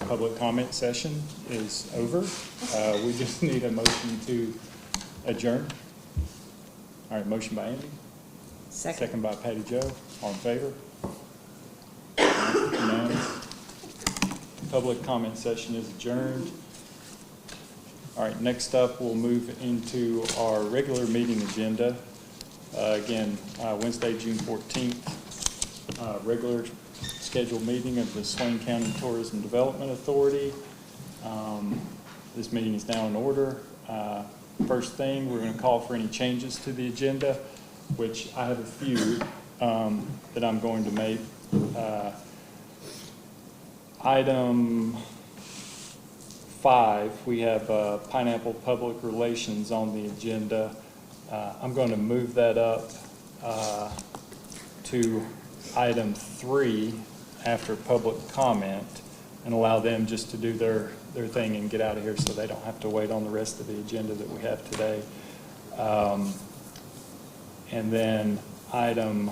public comment session is over. We just need a motion to adjourn. All right, motion by Andy. Second by Patty Jo. All in favor? Unanimous. Public comment session is adjourned. All right, next up, we'll move into our regular meeting agenda. Again, Wednesday, June 14th, regular scheduled meeting of the Swain County Tourism Development Authority. This meeting is now in order. First thing, we're going to call for any changes to the agenda, which I have a few that I'm going to make. Item 5, we have Pineapple Public Relations on the agenda. I'm going to move that up to item 3 after public comment and allow them just to do their thing and get out of here so they don't have to wait on the rest of the agenda that we have today. And then item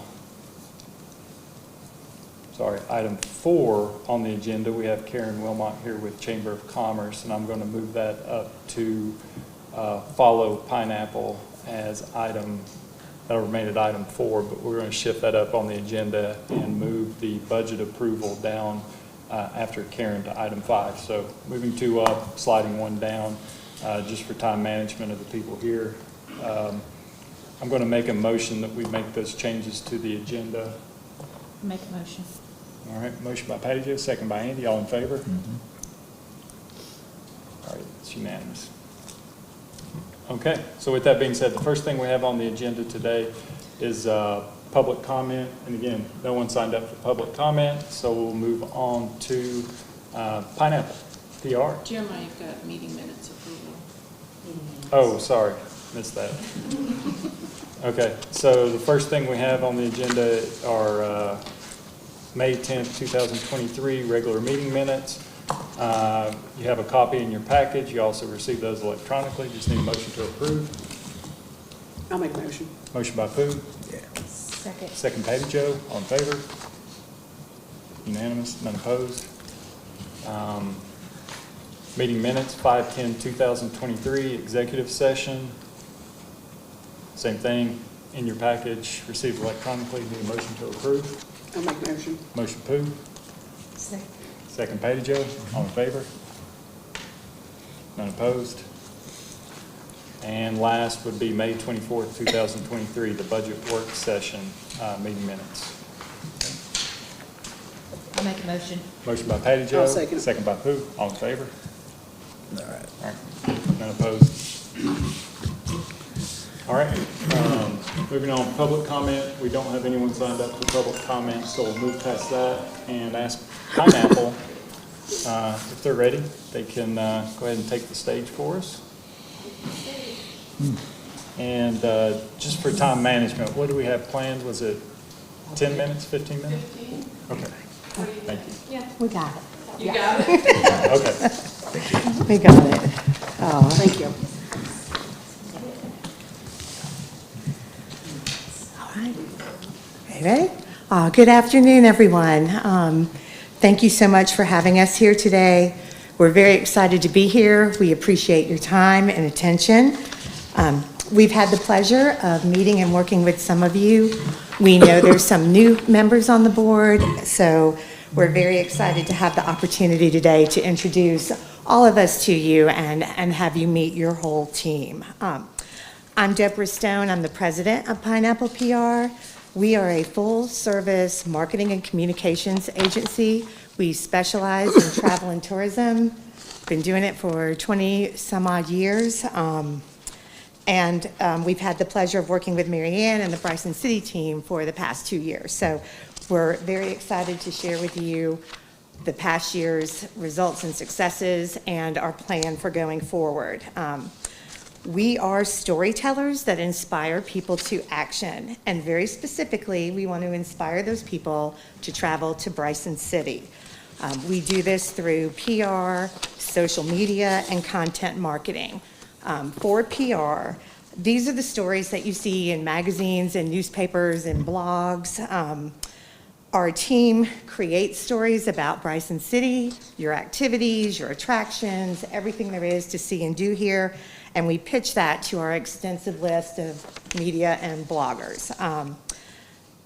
4 on the agenda, we have Karen Wilmot here with Chamber of Commerce, and I'm going to move that up to follow Pineapple as item, that'll remain at item 4, but we're going to shift that up on the agenda and move the budget approval down after Karen to item 5. So moving 2 up, sliding 1 down, just for time management of the people here. I'm going to make a motion that we make those changes to the agenda. Make a motion. All right, motion by Patty Jo, second by Andy. All in favor? Mm-hmm. All right, it's unanimous. Okay, so with that being said, the first thing we have on the agenda today is public comment. And again, no one signed up for public comment, so we'll move on to Pineapple, PR. Jeremiah, you've got meeting minutes approval. Oh, sorry, missed that. Okay, so the first thing we have on the agenda are May 10th, 2023 regular meeting minutes. You have a copy in your package. You also received those electronically. Just need a motion to approve. I'll make a motion. Motion by Pooh. Yeah. Second. Second Patty Jo. All in favor? Unanimous, none opposed. Meeting minutes, 5/10/2023, executive session. Same thing, in your package, received electronically. Need a motion to approve. I'll make a motion. Motion Pooh. Second. Second Patty Jo. All in favor? None opposed. And last would be May 24th, 2023, the budget work session meeting minutes. I'll make a motion. Motion by Patty Jo. I'll second. Second by Pooh. All in favor? All right. All right. None opposed. All right. Moving on, public comment. We don't have anyone signed up for public comment, so we'll move past that and ask Pineapple if they're ready. They can go ahead and take the stage for us. And just for time management, what do we have planned? Was it 10 minutes, 15 minutes? 15. Okay. Thank you. Yeah. We got it. You got it? Okay. We got it. Oh, Thank you. all right. Ready? Good afternoon, everyone. Thank you so much for having us here today. We're very excited to be here. We appreciate your time and attention. We've had the pleasure of meeting and working with some of you. We know there's some new members on the board, so we're very excited to have the opportunity today to introduce all of us to you and have you meet your whole team. I'm Deborah Stone. I'm the president of Pineapple PR. We are a full-service marketing and communications agency. We specialize in travel and tourism. Been doing it for 20-some-odd years. And we've had the pleasure of working with Mary Ann and the Bryson City team for the past 2 years. So we're very excited to share with you the past year's results and successes and our plan for going forward. We are storytellers that inspire people to action. And very specifically, we want to inspire those people to travel to Bryson City. We do this through PR, social media, and content marketing. For PR, these are the stories that you see in magazines and newspapers and blogs. Our team creates stories about Bryson City, your activities, your attractions, everything there is to see and do here, and we pitch that to our extensive list of media and bloggers.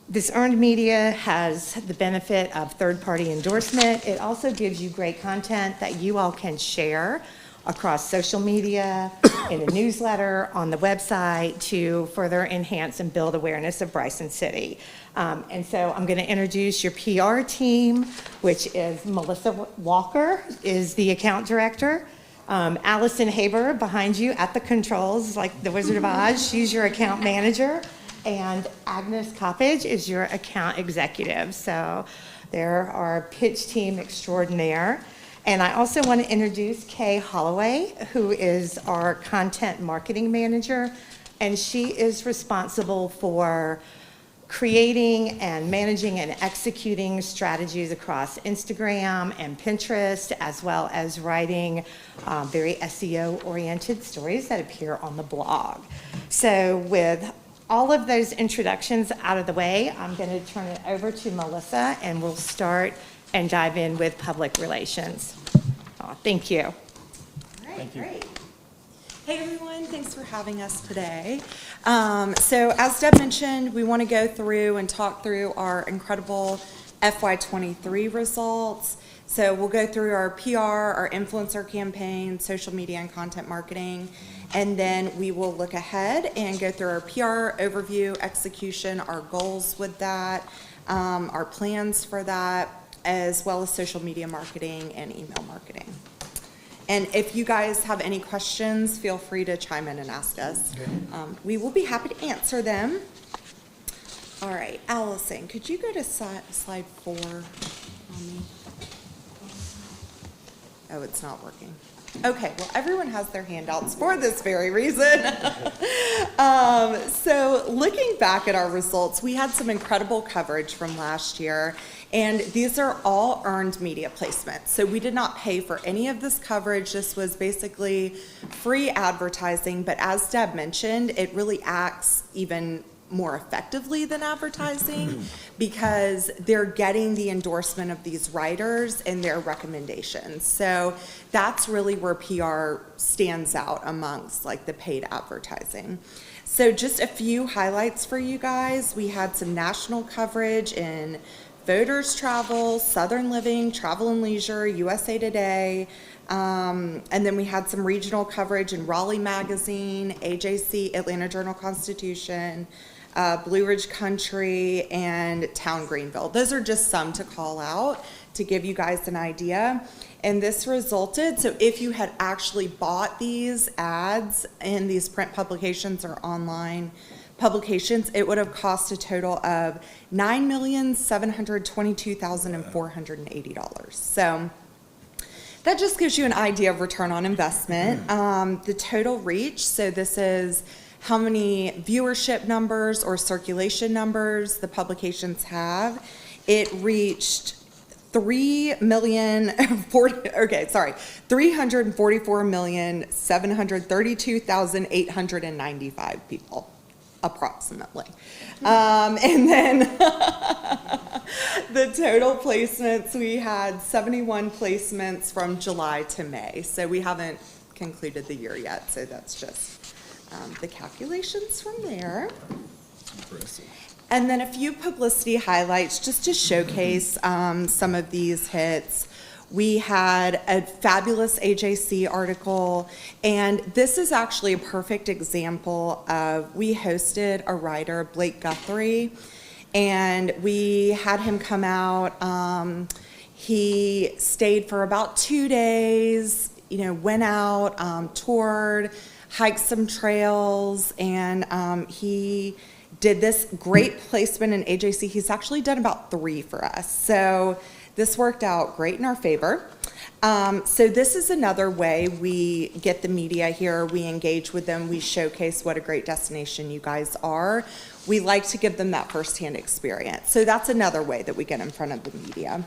This earned media has the benefit of third-party endorsement. It also gives you great content that you all can share across social media, in a newsletter, on the website to further enhance and build awareness of Bryson City. And so I'm going to introduce your PR team, which is Melissa Walker is the account director. Allison Haber behind you at the controls, like the Wizard of Oz, she's your account manager. And Agnes Coppage is your account executive. So they're our pitch team extraordinaire. And I also want to introduce Kay Holloway, who is our content marketing manager, and she is responsible for creating and managing and executing strategies across Instagram and Pinterest, as well as writing very SEO-oriented stories that appear on the blog. So with all of those introductions out of the way, I'm going to turn it over to Melissa, and we'll start and dive in with public relations. Thank you. All right, Thank you. great. Hey everyone, thanks for having us today. So as Deb mentioned, we want to go through and talk through our incredible FY23 results. So we'll go through our PR, our influencer campaign, social media and content marketing, and then we will look ahead and go through our PR overview, execution, our goals with that, our plans for that, as well as social media marketing and email marketing. And if you guys have any questions, feel free to chime in and ask us. We will be happy to answer them. All right, Allison, could you go to slide 4 on me? Oh, it's not working. Okay, well, everyone has their handouts for this very reason. So looking back at our results, we had some incredible coverage from last year, and these are all earned media placements. So we did not pay for any of this coverage. This was basically free advertising, but as Deb mentioned, it really acts even more effectively than advertising because they're getting the endorsement of these writers and their recommendations. So that's really where PR stands out amongst like the paid advertising. So just a few highlights for you guys. We had some national coverage in Voters Travel, Southern Living, Travel and Leisure, USA Today, and then we had some regional coverage in Raleigh Magazine, AJC, Atlanta Journal-Constitution, Blue Ridge Country, and Town Greenville. Those are just some to call out to give you guys an idea. And this resulted, so if you had actually bought these ads in these print publications or online publications, it would have cost a total of $9,722,480. So that just gives you an idea of return on investment. The total reach, so this is how many viewership numbers or circulation numbers the publications have. It reached 344,732,895 people, approximately. And then the total placements, we had 71 placements from July to May. So we haven't concluded the year yet, so that's just the calculations from there. Impressive. And then a few publicity highlights just to showcase some of these hits. We had a fabulous AJC article, and this is actually a perfect example of, we hosted a writer, Blake Guthrie, and we had him come out. He stayed for about 2 days, went out, toured, hiked some trails, and he did this great placement in AJC. He's actually done about 3 for us. So this worked out great in our favor. So this is another way we get the media here. We engage with them. We showcase what a great destination you guys are. We like to give them that firsthand experience. So that's another way that we get in front of the media.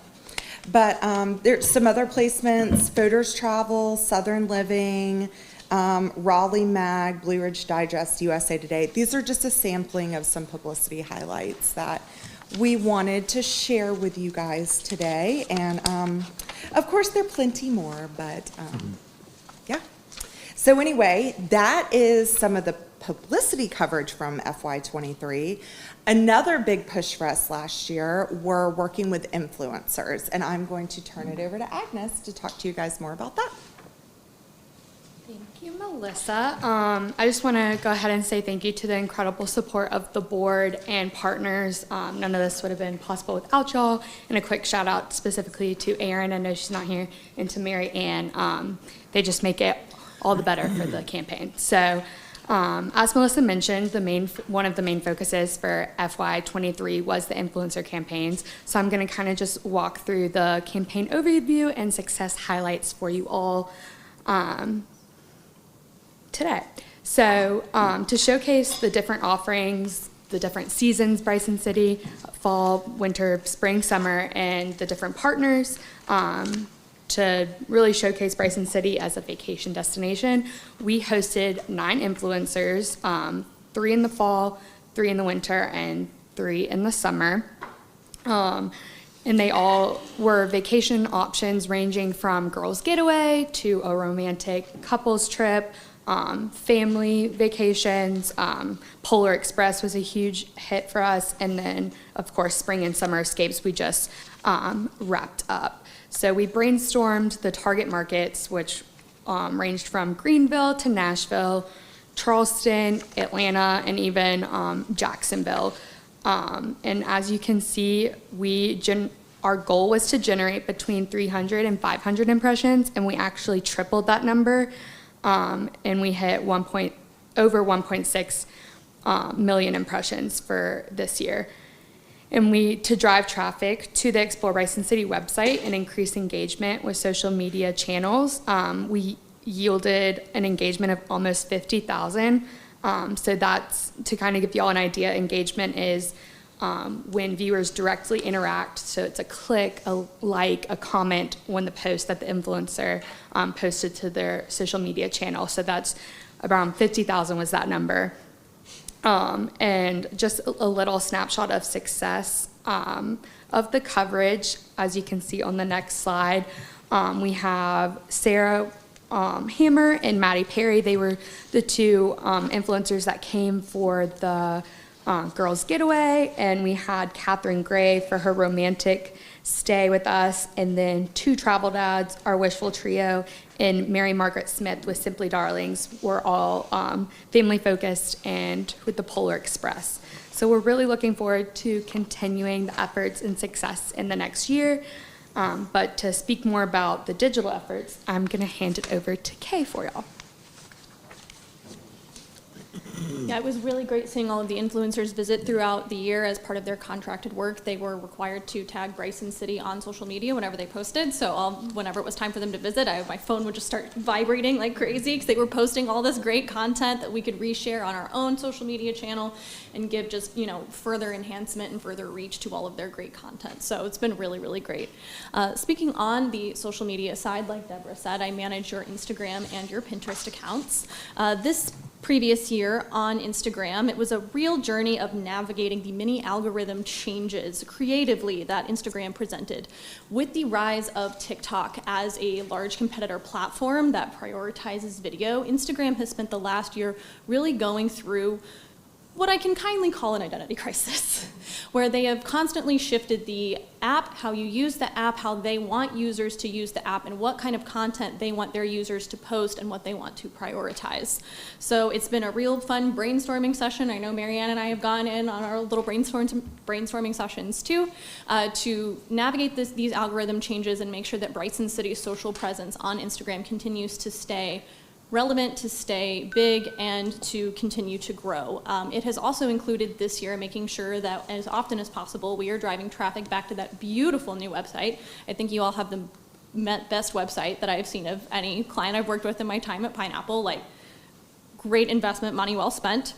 But there's some other placements: Voters Travel, Southern Living, Raleigh Mag, Blue Ridge Digest, USA Today. These are just a sampling of some publicity highlights that we wanted to share with you guys today. And of course, there are plenty more, but yeah. So anyway, that is some of the publicity coverage from FY23. Another big push for us last year were working with influencers, and I'm going to turn it over to Agnes to talk to you guys more about that. Thank you, Melissa. I just want to go ahead and say thank you to the incredible support of the board and partners. None of this would have been possible without y'all. And a quick shout out specifically to Erin, I know she's not here, and to Mary Ann. They just make it all the better for the campaign. So as Melissa mentioned, one of the main focuses for FY23 was the influencer campaigns. So I'm going to kind of just walk through the campaign overview and success highlights for you all today. So to showcase the different offerings, the different seasons, Bryson City, fall, winter, spring, summer, and the different partners, to really showcase Bryson City as a vacation destination, we hosted 9 influencers, 3 in the fall, 3 in the winter, and 3 in the summer. And they all were vacation options ranging from girls' getaway to a romantic couples trip, family vacations. Polar Express was a huge hit for us. And then, of course, spring and summer escapes we just wrapped up. So we brainstormed the target markets, which ranged from Greenville to Nashville, Charleston, Atlanta, and even Jacksonville. And as you can see, our goal was to generate between 300 and 500 impressions, and we actually tripled that number, and we hit over 1.6 million impressions for this year. And to drive traffic to the Explore Bryson City website and increase engagement with social media channels, we yielded an engagement of almost 50,000. So that's, to kind of give you all an idea, engagement is when viewers directly interact. So it's a click, a like, a comment when the post that the influencer posted to their social media channel. So that's around 50,000 was that number. And just a little snapshot of success of the coverage. As you can see on the next slide, we have Sarah Hammer and Maddie Perry. They were the 2 influencers that came for the girls' getaway, and we had Catherine Gray for her romantic stay with us, and then 2 travel dads, our wishful trio, and Mary Margaret Smith with Simply Darlings were all family focused and with the Polar Express. So we're really looking forward to continuing the efforts and success in the next year. But to speak more about the digital efforts, I'm going to hand it over to Kay for y'all. Yeah, it was really great seeing all of the influencers visit throughout the year as part of their contracted work. They were required to tag Bryson City on social media whenever they posted. So whenever it was time for them to visit, my phone would just start vibrating like crazy because they were posting all this great content that we could reshare on our own social media channel and give just, further enhancement and further reach to all of their great content. So it's been really, really great. Speaking on the social media side, like Deborah said, I manage your Instagram and your Pinterest accounts. This previous year on Instagram, it was a real journey of navigating the many algorithm changes creatively that Instagram presented. With the rise of TikTok as a large competitor platform that prioritizes video, Instagram has spent the last year really going through what I can kindly call an identity crisis, where they have constantly shifted the app, how you use the app, how they want users to use the app, and what kind of content they want their users to post and what they want to prioritize. So it's been a real fun brainstorming session. I know Marianne and I have gone in on our little brainstorming sessions too, to navigate these algorithm changes and make sure that Bryson City's social presence on Instagram continues to stay relevant, to stay big, and to continue to grow. It has also included this year making sure that as often as possible we are driving traffic back to that beautiful new website. I think you all have the best website that I've seen of any client I've worked with in my time at Pineapple. Like, great investment, money well spent.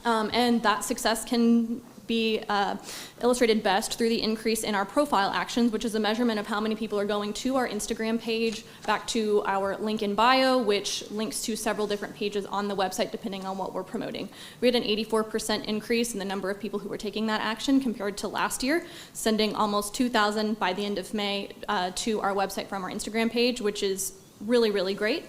And that success can be illustrated best through the increase in our profile actions, which is a measurement of how many people are going to our Instagram page, back to our link in bio, which links to several different pages on the website depending on what we're promoting. We had an 84% increase in the number of people who were taking that action compared to last year, sending almost 2,000 by the end of May to our website from our Instagram page, which is really, really great.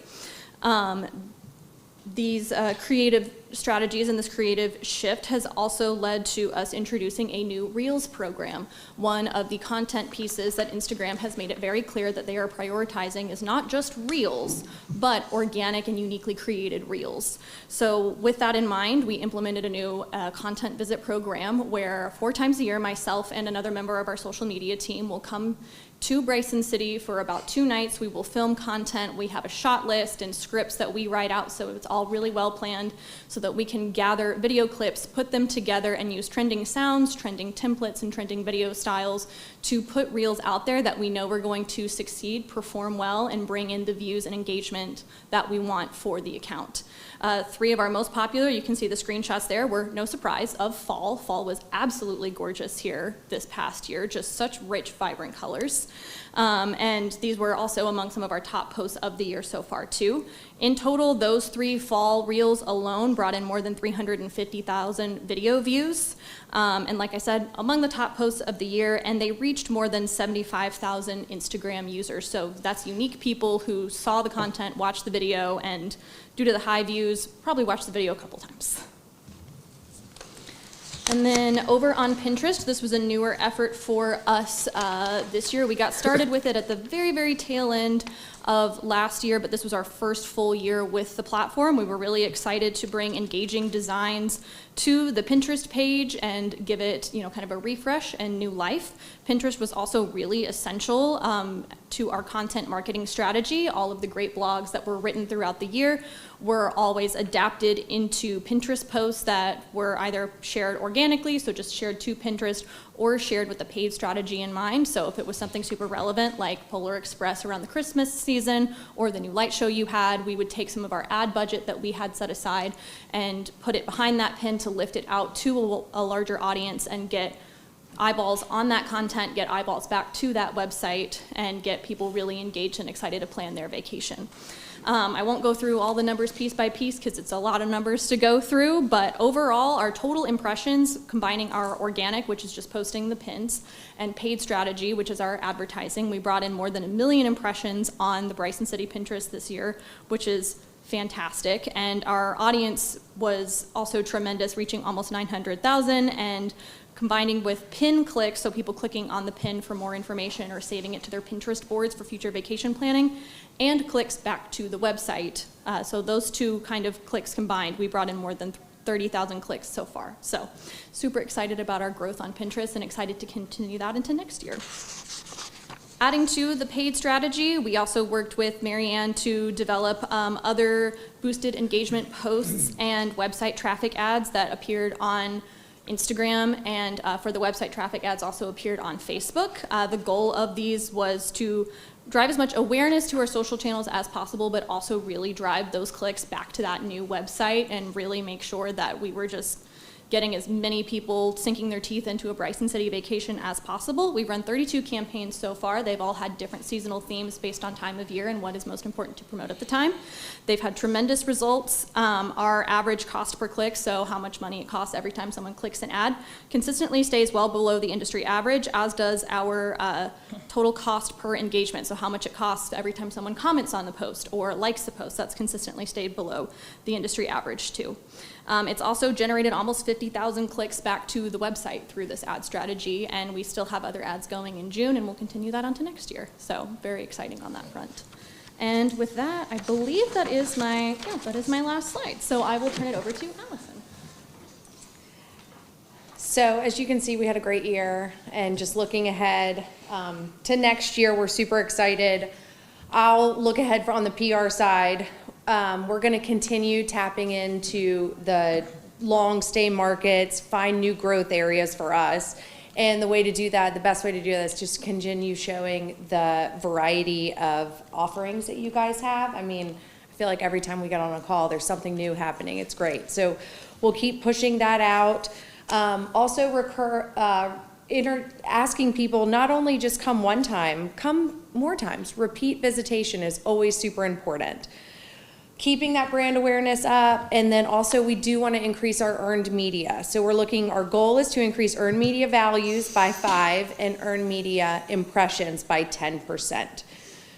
These creative strategies and this creative shift has also led to us introducing a new Reels program. One of the content pieces that Instagram has made it very clear that they are prioritizing is not just Reels, but organic and uniquely created Reels. So with that in mind, we implemented a new content visit program where 4 times a year, myself and another member of our social media team will come to Bryson City for about 2 nights. We will film content. We have a shot list and scripts that we write out, so it's all really well planned so that we can gather video clips, put them together, and use trending sounds, trending templates, and trending video styles to put reels out there that we know we're going to succeed, perform well, and bring in the views and engagement that we want for the account. 3 of our most popular, you can see the screenshots there, were, no surprise, of fall. Fall was absolutely gorgeous here this past year, just such rich, vibrant colors. And these were also among some of our top posts of the year so far too. In total, those 3 fall reels alone brought in more than 350,000 video views. And like I said, among the top posts of the year, and they reached more than 75,000 Instagram users. So that's unique people who saw the content, watched the video, and due to the high views, probably watched the video a couple times. And then over on Pinterest, this was a newer effort for us this year. We got started with it at the very, very tail end of last year, but this was our first full year with the platform. We were really excited to bring engaging designs to the Pinterest page and give it, kind of a refresh and new life. Pinterest was also really essential to our content marketing strategy. All of the great blogs that were written throughout the year were always adapted into Pinterest posts that were either shared organically, so just shared to Pinterest, or shared with the paid strategy in mind. So if it was something super relevant like Polar Express around the Christmas season or the new light show you had, we would take some of our ad budget that we had set aside and put it behind that pin to lift it out to a larger audience and get eyeballs on that content, get eyeballs back to that website, and get people really engaged and excited to plan their vacation. I won't go through all the numbers piece by piece because it's a lot of numbers to go through, but overall, our total impressions, combining our organic, which is just posting the pins, and paid strategy, which is our advertising, we brought in more than 1 million impressions on the Bryson City Pinterest this year, which is fantastic. And our audience was also tremendous, reaching almost 900,000, and combining with pin clicks, so people clicking on the pin for more information or saving it to their Pinterest boards for future vacation planning, and clicks back to the website. So those 2 kind of clicks combined, we brought in more than 30,000 clicks so far. So super excited about our growth on Pinterest and excited to continue that into next year. Adding to the paid strategy, we also worked with Marianne to develop other boosted engagement posts and website traffic ads that appeared on Instagram, and for the website traffic ads also appeared on Facebook. The goal of these was to drive as much awareness to our social channels as possible, but also really drive those clicks back to that new website and really make sure that we were just getting as many people sinking their teeth into a Bryson City vacation as possible. We've run 32 campaigns so far. They've all had different seasonal themes based on time of year and what is most important to promote at the time. They've had tremendous results. Our average cost per click, so how much money it costs every time someone clicks an ad, consistently stays well below the industry average, as does our total cost per engagement, so how much it costs every time someone comments on the post or likes the post. That's consistently stayed below the industry average too. It's also generated almost 50,000 clicks back to the website through this ad strategy, and we still have other ads going in June, and we'll continue that onto next year. So very exciting on that front. And with that, I believe that is my last slide. So I will turn it over to Allison. So as you can see, we had a great year, and just looking ahead to next year, we're super excited. I'll look ahead on the PR side. We're going to continue tapping into the long stay markets, find new growth areas for us. And the way to do that, the best way to do that is just continue showing the variety of offerings that you guys have. I mean, I feel like every time we get on a call, there's something new happening. It's great. So we'll keep pushing that out. Asking people not only just come one time, come more times. Repeat visitation is always super important. Keeping that brand awareness up, and then also we do want to increase our earned media. So our goal is to increase earned media values by 5 and earned media impressions by 10%.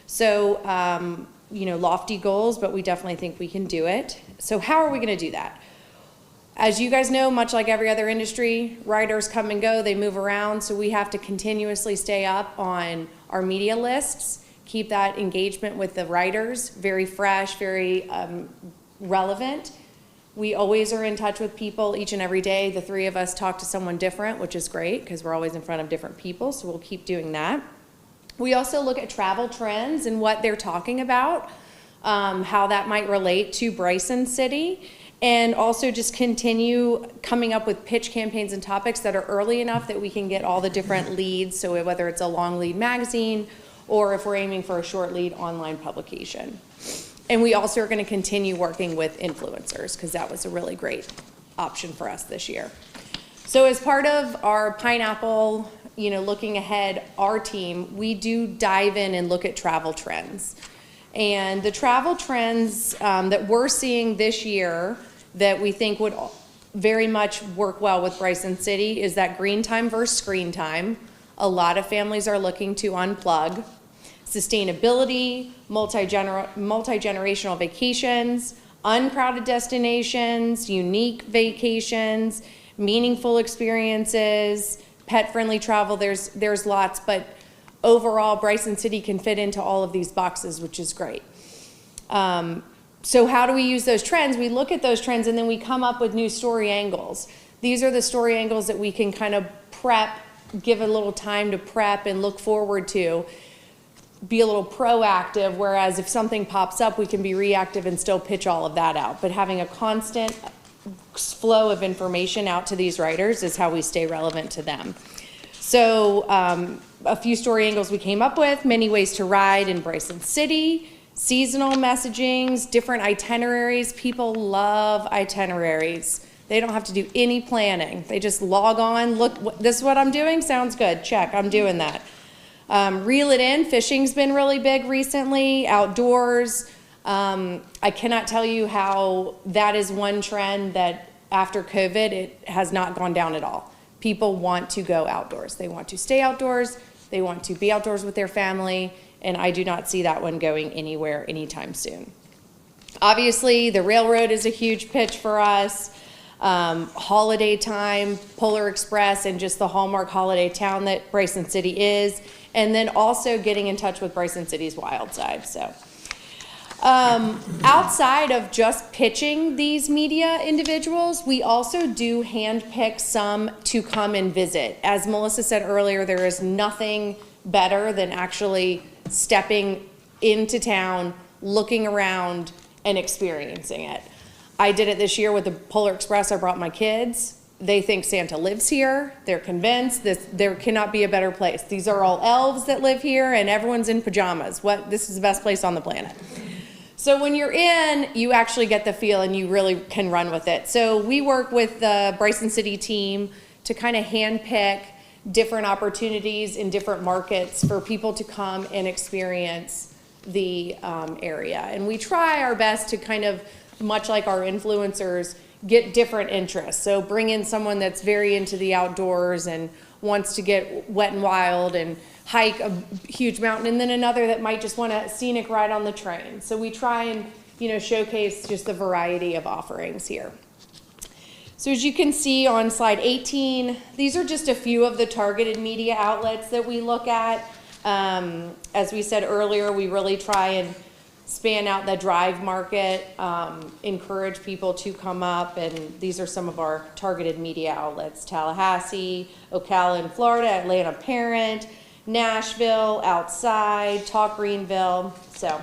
So, lofty goals, but we definitely think we can do it. So how are we going to do that? As you guys know, much like every other industry, writers come and go, they move around, so we have to continuously stay up on our media lists, keep that engagement with the writers very fresh, very relevant. We always are in touch with people each and every day. The 3 of us talk to someone different, which is great because we're always in front of different people, so we'll keep doing that. We also look at travel trends and what they're talking about, how that might relate to Bryson City, and also just continue coming up with pitch campaigns and topics that are early enough that we can get all the different leads, so whether it's a long lead magazine or if we're aiming for a short lead online publication. And we also are going to continue working with influencers because that was a really great option for us this year. So as part of our Pineapple, looking ahead, our team, we do dive in and look at travel trends. And the travel trends that we're seeing this year that we think would very much work well with Bryson City is that green time versus screen time. A lot of families are looking to unplug. Sustainability, multi-generational vacations, uncrowded destinations, unique vacations, meaningful experiences, pet-friendly travel, there's lots, but overall, Bryson City can fit into all of these boxes, which is great. So how do we use those trends? We look at those trends and then we come up with new story angles. These are the story angles that we can kind of prep, give a little time to prep and look forward to, be a little proactive, whereas if something pops up, we can be reactive and still pitch all of that out. But having a constant flow of information out to these writers is how we stay relevant to them. So a few story angles we came up with: many ways to ride in Bryson City, seasonal messagings, different itineraries. People love itineraries. They don't have to do any planning. They just log on, look, this is what I'm doing, sounds good, check, I'm doing that. Reel it in, fishing's been really big recently, outdoors. I cannot tell you how that is one trend that after COVID, it has not gone down at all. People want to go outdoors. They want to stay outdoors. They want to be outdoors with their family. And I do not see that one going anywhere anytime soon. Obviously, the railroad is a huge pitch for us. Holiday time, Polar Express, and just the hallmark holiday town that Bryson City is. And then also getting in touch with Bryson City's wild side. So outside of just pitching these media individuals, we also do handpick some to come and visit. As Melissa said earlier, there is nothing better than actually stepping into town, looking around, and experiencing it. I did it this year with the Polar Express. I brought my kids. They think Santa lives here. They're convinced there cannot be a better place. These are all elves that live here, and everyone's in pajamas. This is the best place on the planet. So when you're in, you actually get the feel and you really can run with it. So we work with the Bryson City team to kind of handpick different opportunities in different markets for people to come and experience the area. And we try our best to kind of, much like our influencers, get different interests. So bring in someone that's very into the outdoors and wants to get wet and wild and hike a huge mountain, and then another that might just want a scenic ride on the train. So we try and, showcase just the variety of offerings here. So as you can see on slide 18, these are just a few of the targeted media outlets that we look at. As we said earlier, we really try and span out the drive market, encourage people to come up, and these are some of our targeted media outlets: Tallahassee, Ocala in Florida, Atlanta Parent, Nashville, Outside, Talk Greenville. So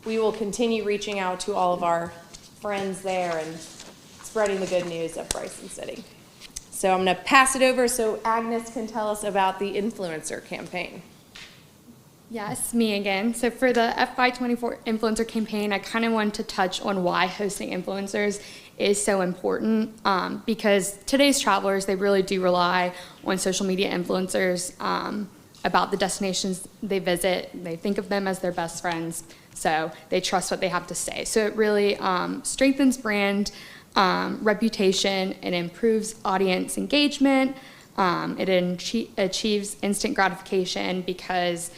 we will continue reaching out to all of our friends there and spreading the good news of Bryson City. So I'm going to pass it over so Agnes can tell us about the influencer campaign. Yes, me again. So for the FY24 influencer campaign, I kind of wanted to touch on why hosting influencers is so important because today's travelers, they really do rely on social media influencers about the destinations they visit. They think of them as their best friends, so they trust what they have to say. So it really strengthens brand reputation, it improves audience engagement, it achieves instant gratification because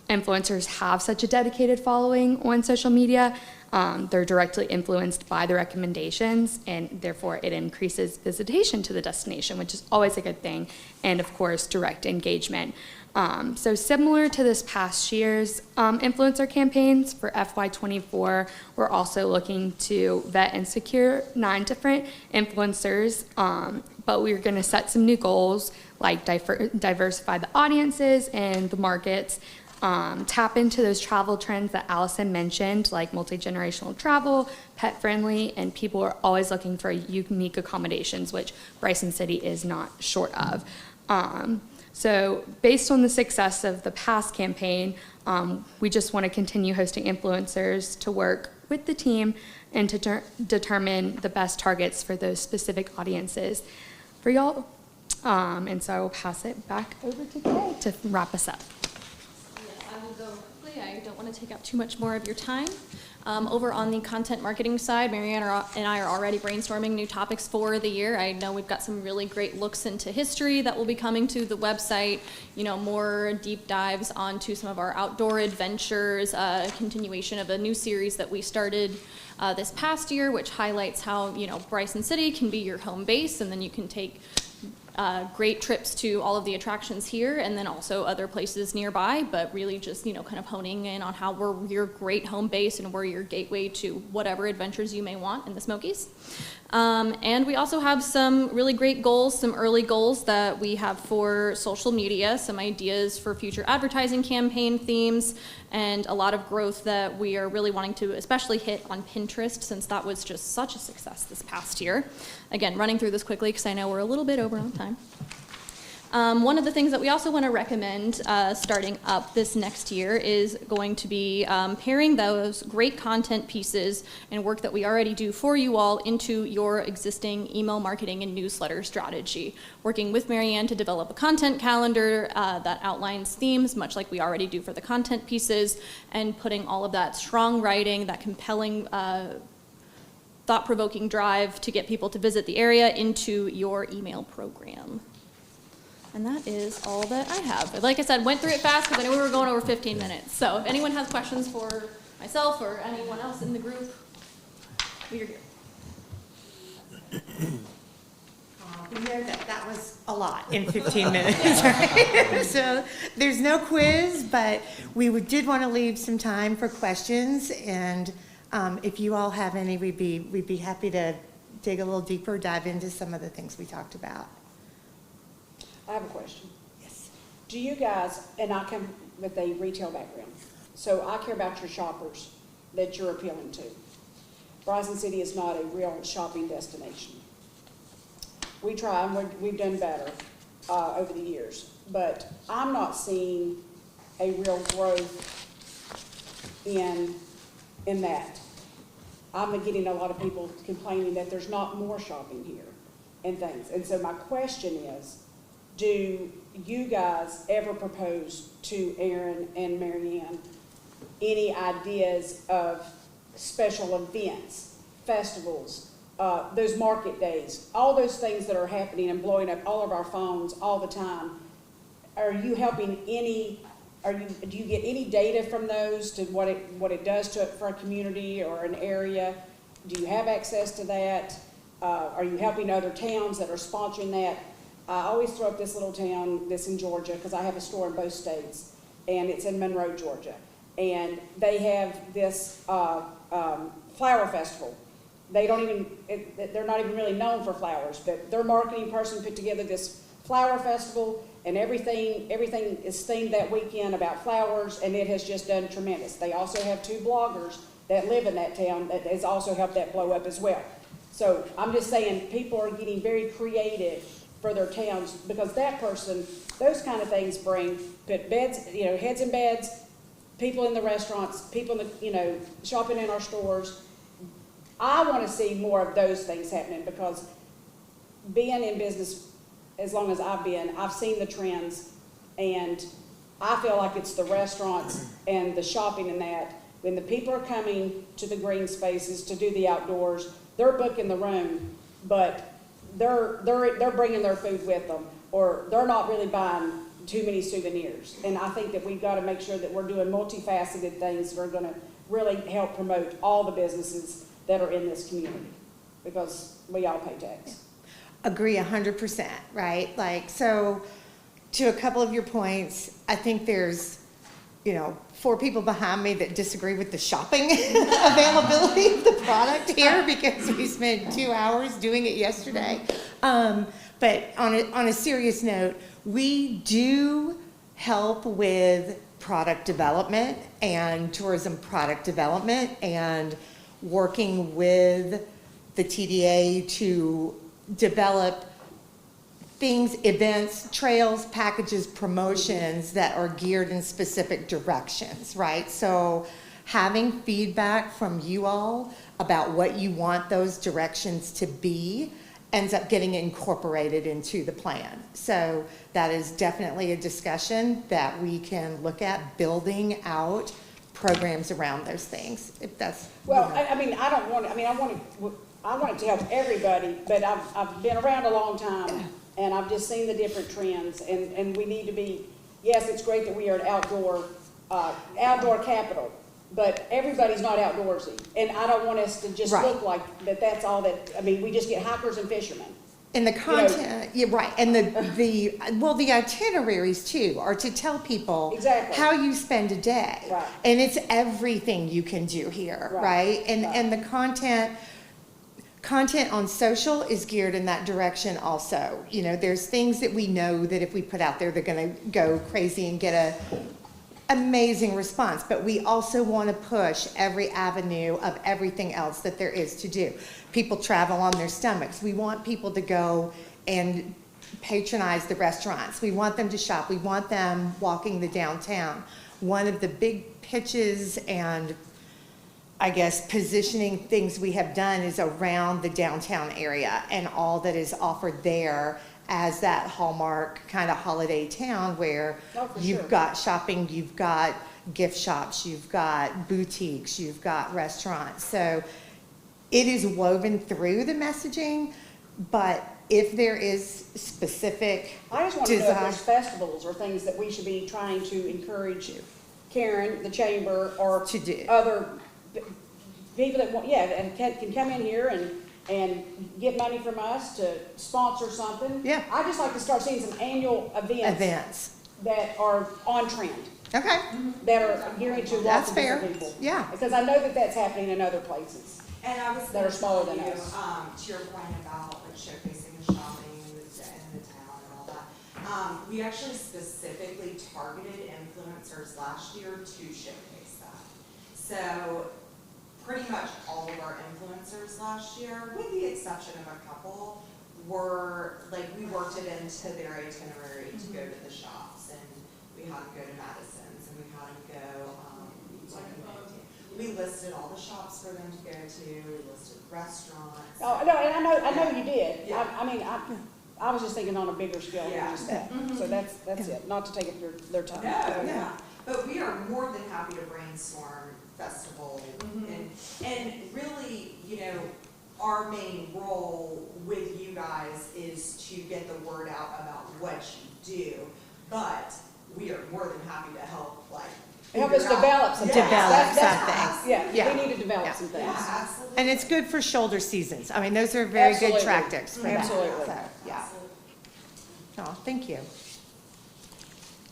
influencers have such a dedicated following on social media. They're directly influenced by the recommendations, and therefore it increases visitation to the destination, which is always a good thing, and of course direct engagement. So similar to this past year's influencer campaigns for FY24, we're also looking to vet and secure 9 different influencers, but we're going to set some new goals like diversify the audiences and the markets, tap into those travel trends that Allison mentioned, like multi-generational travel, pet-friendly, and people are always looking for unique accommodations, which Bryson City is not short of. So based on the success of the past campaign, we just want to continue hosting influencers to work with the team and to determine the best targets for those specific audiences for y'all. And so I will pass it back over to Kay to wrap us up. I will go quickly. I don't want to take up too much more of your time. Over on the content marketing side, Marianne and I are already brainstorming new topics for the year. I know we've got some really great looks into history that will be coming to the website, more deep dives onto some of our outdoor adventures, a continuation of a new series that we started this past year, which highlights how, Bryson City can be your home base, and then you can take great trips to all of the attractions here and then also other places nearby, but really just, kind of honing in on how we're your great home base and we're your gateway to whatever adventures you may want in the Smokies. And we also have some really great goals, some early goals that we have for social media, some ideas for future advertising campaign themes, and a lot of growth that we are really wanting to especially hit on Pinterest, since that was just such a success this past year. Again, running through this quickly because I know we're a little bit over on time. One of the things that we also want to recommend starting up this next year is going to be pairing those great content pieces and work that we already do for you all into your existing email marketing and newsletter strategy. Working with Marianne to develop a content calendar that outlines themes, much like we already do for the content pieces, and putting all of that strong writing, that compelling thought-provoking drive to get people to visit the area into your email program. And that is all that I have. Like I said, went through it fast because I knew we were going over 15 minutes. So if anyone has questions for myself or anyone else in the group, we are here. We know that was a lot in 15 minutes, right? So there's no quiz, but we did want to leave some time for questions. And if you all have any, we'd be happy to dig a little deeper, dive into some of the things we talked about. I have a question. Yes. Do you guys, and I come with a retail background, so I care about your shoppers that you're appealing to. Bryson City is not a real shopping destination. We try, and we've done better over the years, but I'm not seeing a real growth in that. I'm getting a lot of people complaining that there's not more shopping here and things. And so my question is, do you guys ever propose to Aaron and Marianne any ideas of special events, festivals, those market days, all those things that are happening and blowing up all of our phones all the time? Are you helping any, do you get any data from those to what it does for a community or an area? Do you have access to that? Are you helping other towns that are sponsoring that? I always throw up this little town that's in Georgia because I have a store in both states, and it's in Monroe, Georgia. And they have this flower festival. They're not even really known for flowers, but their marketing person put together this flower festival, and everything is themed that weekend about flowers, and it has just done tremendous. They also have 2 bloggers that live in that town that has also helped that blow up as well. So I'm just saying people are getting very creative for their towns, because that person, those kind of things put beds, heads in beds, people in the restaurants, people in the, shopping in our stores. I want to see more of those things happening, because being in business as long as I've been, I've seen the trends, and I feel like it's the restaurants and the shopping and that, when the people are coming to the green spaces to do the outdoors, they're booking the room, but they're bringing their food with them, or they're not really buying too many souvenirs. And I think that we've got to make sure that we're doing multifaceted things that are going to really help promote all the businesses that are in this community, because we all pay tax. Agree 100%, right? Like, so to a couple of your points, I think there's, 4 people behind me that disagree with the shopping availability of the product here, because we spent 2 hours doing it yesterday. But on a serious note, we do help with product development and tourism product development, and working with the TDA to develop things, events, trails, packages, promotions that are geared in specific directions, right? So having feedback from you all about what you want those directions to be ends up getting incorporated into the plan. So that is definitely a discussion that we can look at, building out programs around those things, if that's. Well, I mean, I want it to help everybody, but I've been around a long time, and I've just seen the different trends, and we need to be, yes, it's great that we are an outdoor capital, but everybody's not outdoorsy, and I don't want us to just Right. look like that's all that, I mean, we just get hikers and fishermen. And the content, yeah, right, and the itineraries too, are to tell people Exactly. how you spend a day. Right. And it's everything you can do here, Right. right? And Right. the content on social is geared in that direction also. There's things that we know that if we put out there, they're gonna go crazy and get a amazing response, but we also want to push every avenue of everything else that there is to do. People travel on their stomachs. We want people to go and patronize the restaurants. We want them to shop. We want them walking the downtown. One of the big pitches and, I guess, positioning things we have done is around the downtown area and all that is offered there as that hallmark kind of holiday town, where Oh, for you've sure. got shopping, you've got gift shops, you've got boutiques, you've got restaurants. So it is woven through the messaging, but if there is specific I just want to know if desire. there's festivals or things that we should be trying to encourage Karen, the chamber, or To do. other people that want, and can come in here and get money from us to sponsor something. Yeah. I just like to start seeing some annual events that are on trend, Okay, that are gearing to That's lots of different fair. people. Yeah. Because I know that that's happening in other places. And I was That are gonna smaller tell than you, us. to your point about like showcasing the shopping in the town and all that. We actually specifically targeted influencers last year to showcase that. So pretty much all of our influencers last year, with the exception of a couple, were, like, we worked it into their itinerary to go to the shops, and we had them go to Madison's, and we had them go, we listed all the shops for them to go to, we listed restaurants. Oh, no, and I know you did. Yeah. I mean, I was just thinking on a bigger scale than Yeah. just that. So that's it, not to take up their time. No, yeah, but we are more than happy to brainstorm festival and really, our main role with you guys is to get the word out about what you do, but we are more than happy to help, Help us develop some things. Develop That's- something. Yeah, Yeah. we need to develop Yeah. some Yeah, things. absolutely. and it's good for shoulder seasons. I mean, those are very good Absolutely. tactics for that. Absolutely. So, yeah. Absolutely. Oh, thank you.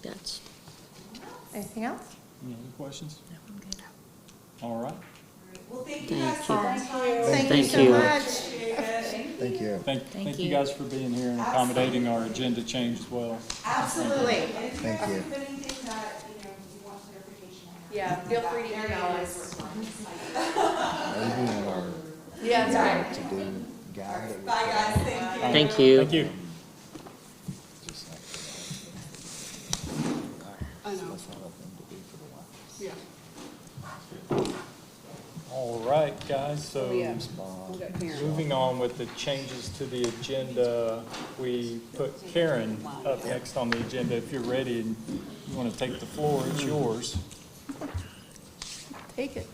That's. Anything else? Any other questions? All right. Well, thank you guys Thank for you. your time. Thank you Thank so you. much. Appreciate it. Thank you. Thank you you. guys for being here and accommodating our agenda change as well. Absolutely. And if you Thank guys you. have anything that, you want clarification on. Yeah, feel free to email us. Maybe in our Yeah, that's right. to do guide that we Bye, put guys, out, thank you. Thank you. Thank you. just like, I know. that's what I want them to do for the wives. Yeah. All right, guys, so We got Karen. moving on with the changes to the agenda, we put Karen up next on the agenda. If you're ready and you want to take the floor, it's yours. Take it.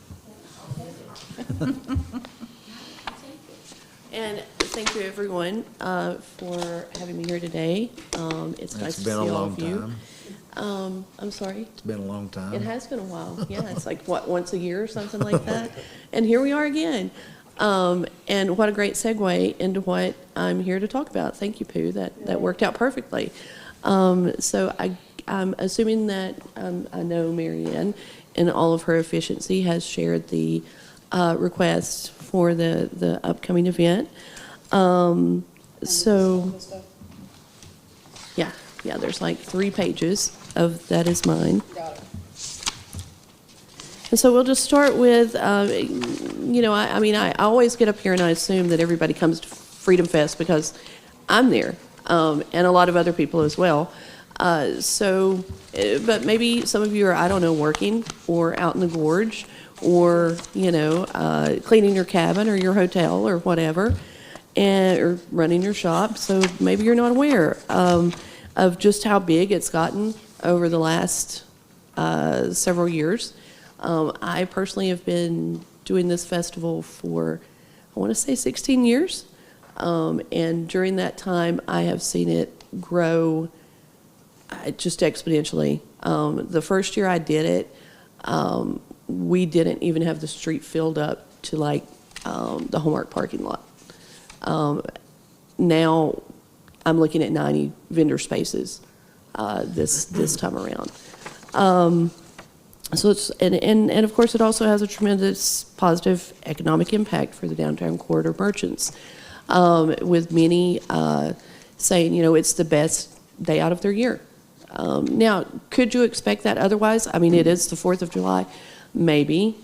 And thank you, everyone, for having me here today. It's nice to see all of you. I'm sorry? It's been a long time. It has been a while. Yeah, it's like, what, once a year or something like that? And here we are again. And what a great segue into what I'm here to talk about. Thank you, Pooh. That worked out perfectly. So I'm assuming that I know Mary Ann in all of her efficiency has shared the request for the upcoming event. So, yeah, there's like 3 pages of that is mine. Got it. And so we'll just start with, I always get up here and I assume that everybody comes to Freedom Fest because I'm there, and a lot of other people as well. But maybe some of you are, I don't know, working or out in the gorge or, cleaning your cabin or your hotel or whatever, or running your shop. So maybe you're not aware of just how big it's gotten over the last several years. I personally have been doing this festival for, I want to say 16 years. And during that time, I have seen it grow just exponentially. The first year I did it, we didn't even have the street filled up to like the Hallmark parking lot. Now I'm looking at 90 vendor spaces this time around. So it's and of course it also has a tremendous positive economic impact for the downtown corridor merchants, with many saying it's the best day out of their year. Now, could you expect that otherwise? I mean, it is the 4th of July, maybe,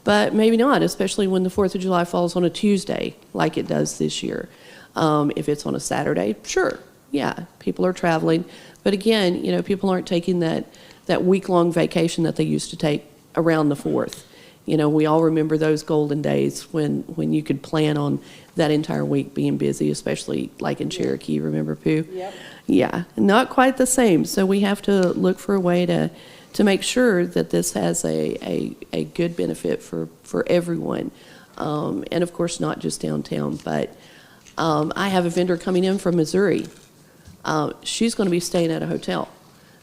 but maybe not, especially when the 4th of July falls on a Tuesday, like it does this year. If it's on a Saturday, sure, yeah, people are traveling. But again, people aren't taking that week-long vacation that they used to take around the 4th. We all remember those golden days when you could plan on that entire week being busy, especially like in Cherokee, remember, Pooh? Yep. Yeah, not quite the same. So we have to look for a way to make sure that this has a good benefit for everyone. And of course, not just downtown, but I have a vendor coming in from Missouri. She's going to be staying at a hotel.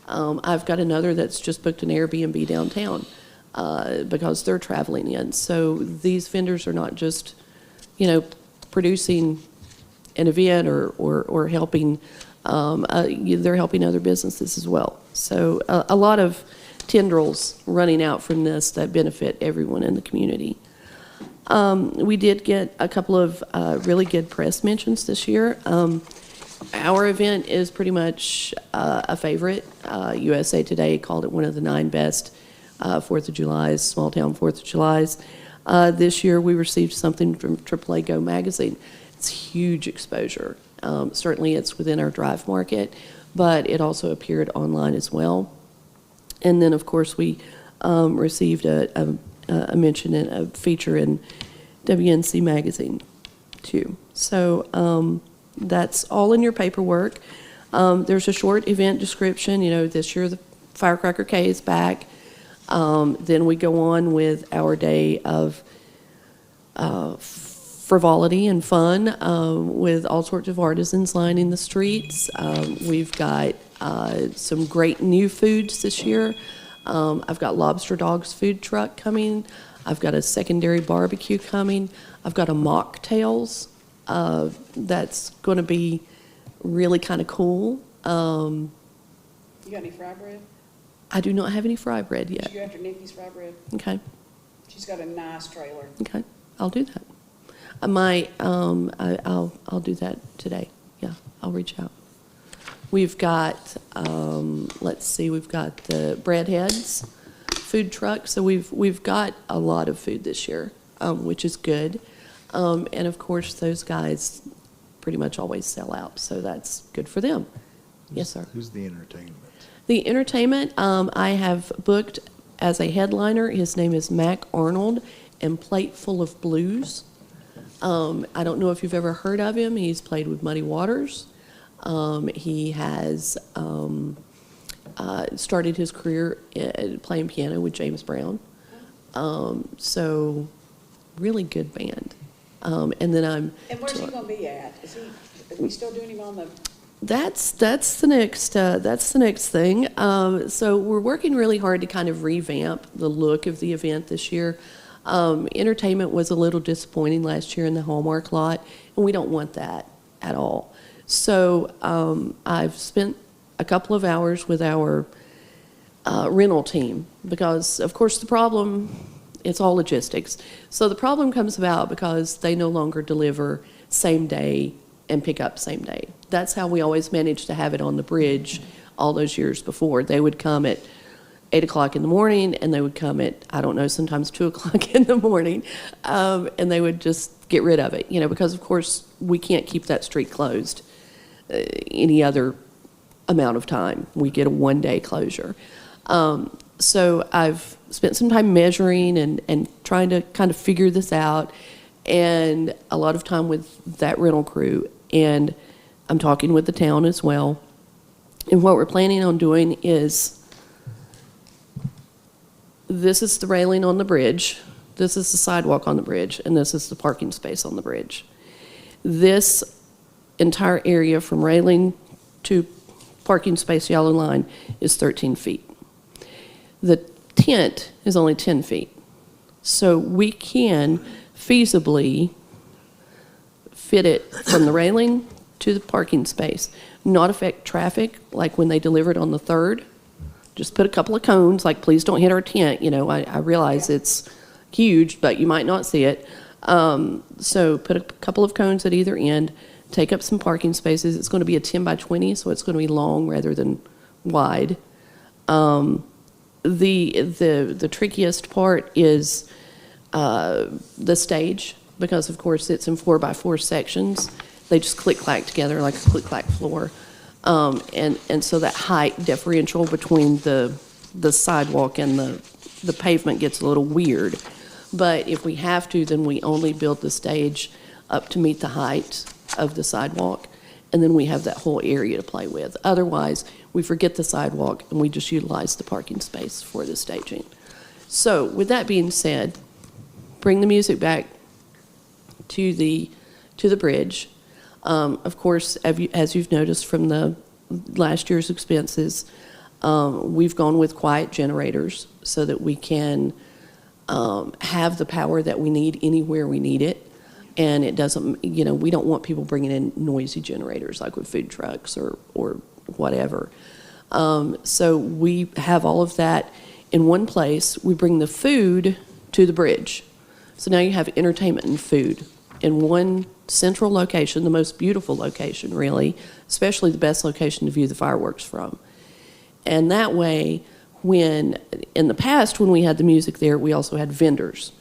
I've got another that's just booked an Airbnb downtown because they're traveling in. So these vendors are not just, producing an event or helping, they're helping other businesses as well. So a lot of tendrils running out from this that benefit everyone in the community. We did get a couple of really good press mentions this year. Our event is pretty much a favorite. USA Today called it one of the 9 best 4th of July's, small town 4th of July's. This year we received something from AAA Go magazine. It's huge exposure. Certainly it's within our drive market, but it also appeared online as well. And then, of course, we received a mention in a feature in WNC magazine, too. So that's all in your paperwork. There's a short event description. This year the Firecracker K is back. Then we go on with our day of frivolity and fun with all sorts of artisans lining the streets. We've got some great new foods this year. I've got Lobster Dog's food truck coming. I've got a secondary barbecue coming. I've got a mocktails that's going to be really kind of cool. You got any fry bread? I do not have any fry bread yet. Did you go after Nikki's fry bread? Okay. She's got a nice trailer. Okay, I'll do that. I'll do that today. Yeah, I'll reach out. We've got, let's see, we've got the Breadheads food truck. So we've got a lot of food this year, which is good. And of course, those guys pretty much always sell out, so that's good for them. Yes, sir. Who's the entertainment? The entertainment, I have booked as a headliner. His name is Mac Arnold, and Plate Full of Blues. I don't know if you've ever heard of him. He's played with Muddy Waters. He has started his career playing piano with James Brown. So, really good band. And then I'm. And where's he gonna be at? Are we still doing him on the? That's the next thing. So we're working really hard to kind of revamp the look of the event this year. Entertainment was a little disappointing last year in the Hallmark lot, and we don't want that at all. So I've spent a couple of hours with our rental team because, of course, the problem, it's all logistics. So the problem comes about because they no longer deliver same day and pick up same day. That's how we always managed to have it on the bridge all those years before. They would come at 8 o'clock in the morning, and they would come at, I don't know, sometimes 2 o'clock in the morning, and they would just get rid of it, because, of course, we can't keep that street closed any other amount of time. We get a one-day closure. So I've spent some time measuring and trying to kind of figure this out, and a lot of time with that rental crew, and I'm talking with the town as well. And what we're planning on doing is, this is the railing on the bridge, this is the sidewalk on the bridge, and this is the parking space on the bridge. This entire area from railing to parking space yellow line is 13 feet. The tent is only 10 feet. So we can feasibly fit it from the railing to the parking space, not affect traffic like when they deliver it on the 3rd. Just put a couple of cones, like please don't hit our tent. I realize it's huge, but you might not see it. So put a couple of cones at either end, take up some parking spaces. It's going to be a 10 by 20, so it's going to be long rather than wide. The trickiest part is the stage, because of course it's in 4x4 sections. They just click-clack together like a click-clack floor. And so that height differential between the sidewalk and the pavement gets a little weird. But if we have to, then we only build the stage up to meet the height of the sidewalk, and then we have that whole area to play with. Otherwise, we forget the sidewalk and we just utilize the parking space for the staging. So with that being said, bring the music back to the bridge. Of course, as you've noticed from the last year's expenses, we've gone with quiet generators so that we can have the power that we need anywhere we need it. And it doesn't, we don't want people bringing in noisy generators like with food trucks or whatever. So we have all of that in one place. We bring the food to the bridge. So now you have entertainment and food in one central location, the most beautiful location, really, especially the best location to view the fireworks from. And that way, in the past, when we had the music there, we also had vendors.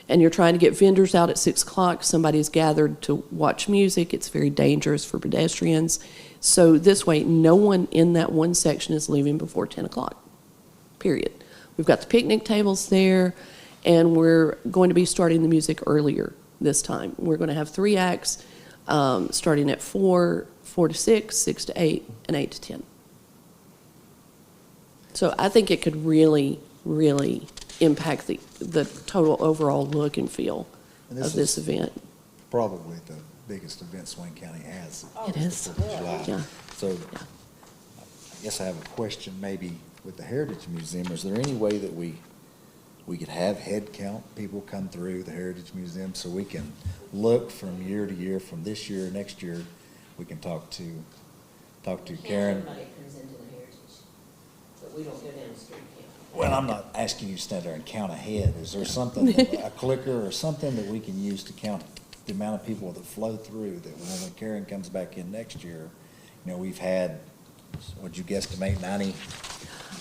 And you're trying to get vendors out at 6 o'clock. Somebody's gathered to watch music. It's very dangerous for pedestrians. So this way, no one in that one section is leaving before 10 o'clock, period. We've got the picnic tables there, and we're going to be starting the music earlier this time. We're going to have 3 acts, starting at 4, 4 to 6, 6 to 8, and 8 to 10. So I think it could really, really impact the total overall look and feel of this event. Probably the biggest event Swain County has. It is. 4th of July. Yeah. So I guess I have a question maybe with the Heritage Museum. Is there any way that we could have head count people come through the Heritage Museum so we can look from year to year, from this year, next year, we can talk to Karen? Everybody comes into the Heritage, but we don't go down the street count. Well, I'm not asking you to stand there and count ahead. Is there something, a clicker or something that we can use to count the amount of people that flow through, that when Karen comes back in next year, we've had, would you guesstimate, 90?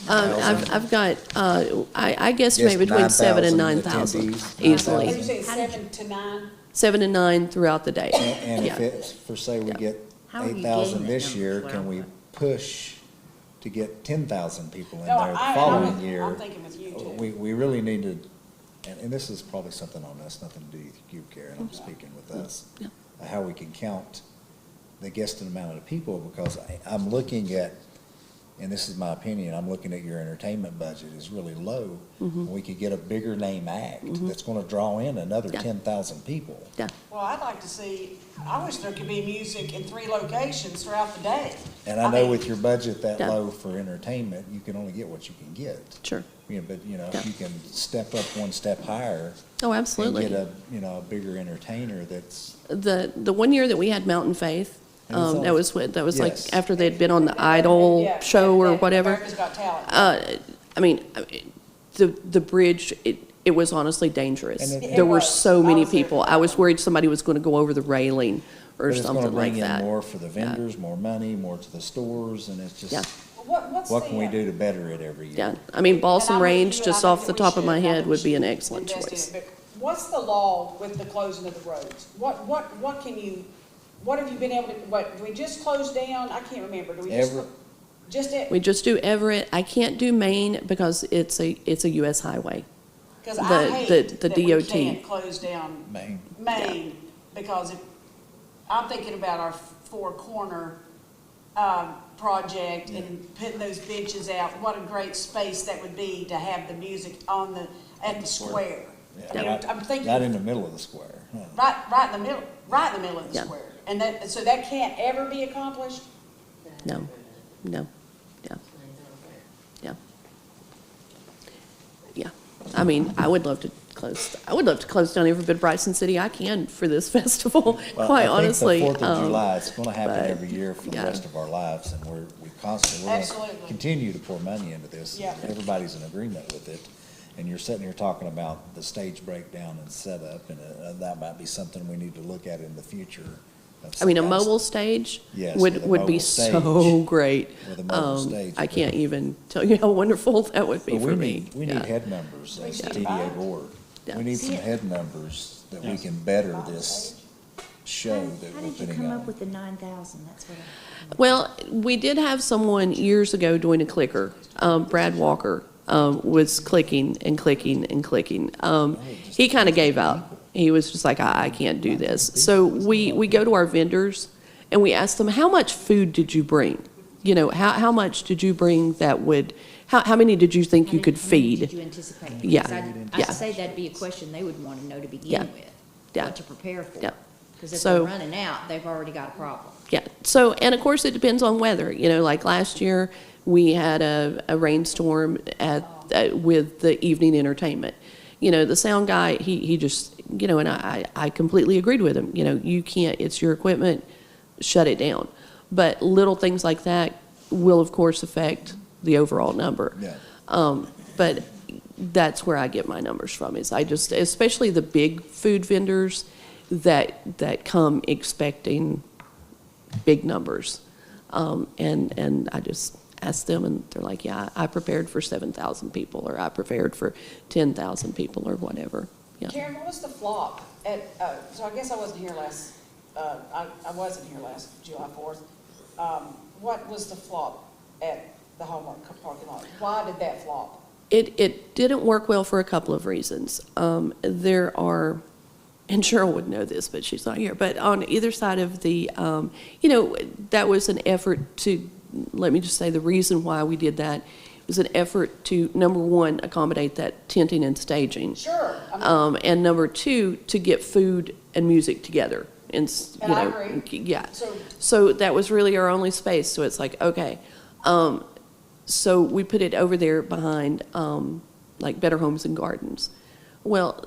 I've got, I guesstimate between 7,000 and 9,000 attendees. easily. Did you say 7 to 9? 7 and 9 throughout the day. And if Yeah. it's, for say we get How are you 8,000 getting this that year, number? can we push to get 10,000 people in No, there the following year? I'm thinking with you too. We really need to and this is probably something on us, nothing to do with you, Karen, I'm speaking with us. Yeah. How we can count the guessed amount of people, because I'm looking at, and this is my opinion, I'm looking at your entertainment budget is really low. We could get a bigger name act that's gonna draw in another Yeah. 10,000 people. Yeah. Well, I'd like to see, I wish there could be music in 3 locations throughout the day. And I know mean, with your budget that Yeah. low for entertainment, you can only get what you can get. Sure. You know, but, you know, Yeah. if you can step up one step higher. Oh, absolutely. And get a, you know, a bigger entertainer that's, The one year that we had Mountain Faith, And it's that on- was like Yes. after they'd been on the Idol Yeah, show or yeah, whatever. America's Got Talent. I mean, the bridge, it was honestly dangerous. And it There were was. so I many was there people. for I was that. worried somebody was going to go over the railing or but it's gonna something like bring in that. more for the vendors, more money, more to the stores, and it's Yeah. just, What's what can we the, do to better it every year? Yeah, I mean, Balsam And I'm with Range, you, and just I off think the that we top of my should- I head, think would we be an should excellent invest in choice. it. But what's the law with the closing of the roads? What can you, what have you been able to, what, do we just close down? I can't remember. Do we just, Everett. just it? We just do Everett. I can't do Maine because it's a US highway. Because I the- hate the that we DOT. can't close down Maine. Maine, because if, I'm thinking about our Four Corner, project and putting those benches out. What a great space that would be to have the music at the square. I mean, I'm thinking. Right in the middle of the square. Huh. Right in the middle of the Yeah. square. And so that can't ever be accomplished? No, no, yeah, yeah. Yeah, I mean, I would love to close down every bit of Bryson City I can for this festival, Well, quite I think honestly. the 4th of July, it's gonna happen but, every year for the yeah. rest of our lives, and we constantly, we're gonna Absolutely. continue to pour money into this. Yeah. Everybody's in agreement with it, and you're sitting here talking about the stage breakdown and setup, and that might be something we need to look at in the future. of I mean, a some kind of- mobile stage Yes, with a would be mobile so stage. great. With a mobile stage. I can't even tell you how wonderful that would be But for me. we Yeah. need head numbers as the Yeah. TDA board. Yeah. We need some head numbers that we can better this show that How we're did you putting come up on. with the 9,000? That's what Well, we did have someone years ago doing a clicker. Brad Walker was clicking and clicking and clicking. He kind of gave up. He was just like, I can't do this. So we go to our vendors and we ask them, how much food did you bring? You know, how much did you bring that would, how many did you think you could How many did feed? you anticipate? Yeah. Because Yeah. I'd say that'd be a question they would want to know to Yeah. begin with. Yeah. What to prepare for. Yeah. Because if So- they're running out, they've already got a problem. Yeah, so, and of course, it depends on weather. You know, like last year, we had a rainstorm with the evening entertainment. You know, the sound guy, he just, you know, and I completely agreed with him. You know, you can't, it's your equipment, shut it down. But little things like that will, of course, affect the overall number. Yeah. But that's where I get my numbers from, is I just, especially the big food vendors that come expecting big numbers. And I just ask them, and they're like, yeah, I prepared for 7,000 people, or I prepared for 10,000 people, or whatever. Yeah. Karen, what was the flop at, so I guess I wasn't here last, I wasn't here last July 4th. What was the flop at the Hallmark parking lot? Why did that flop? It didn't work well for a couple of reasons. There are, and Cheryl would know this, but she's not here, but on either side of the, you know, that was an effort to, let me just say, the reason why we did that was an effort to, number one, accommodate that tenting and staging. Sure. I mean, And number two, to get food and music together. And, And you I know, agree. yeah. So- So that was really our only space, so it's like, okay. So we put it over there behind, like Better Homes and Gardens. Well,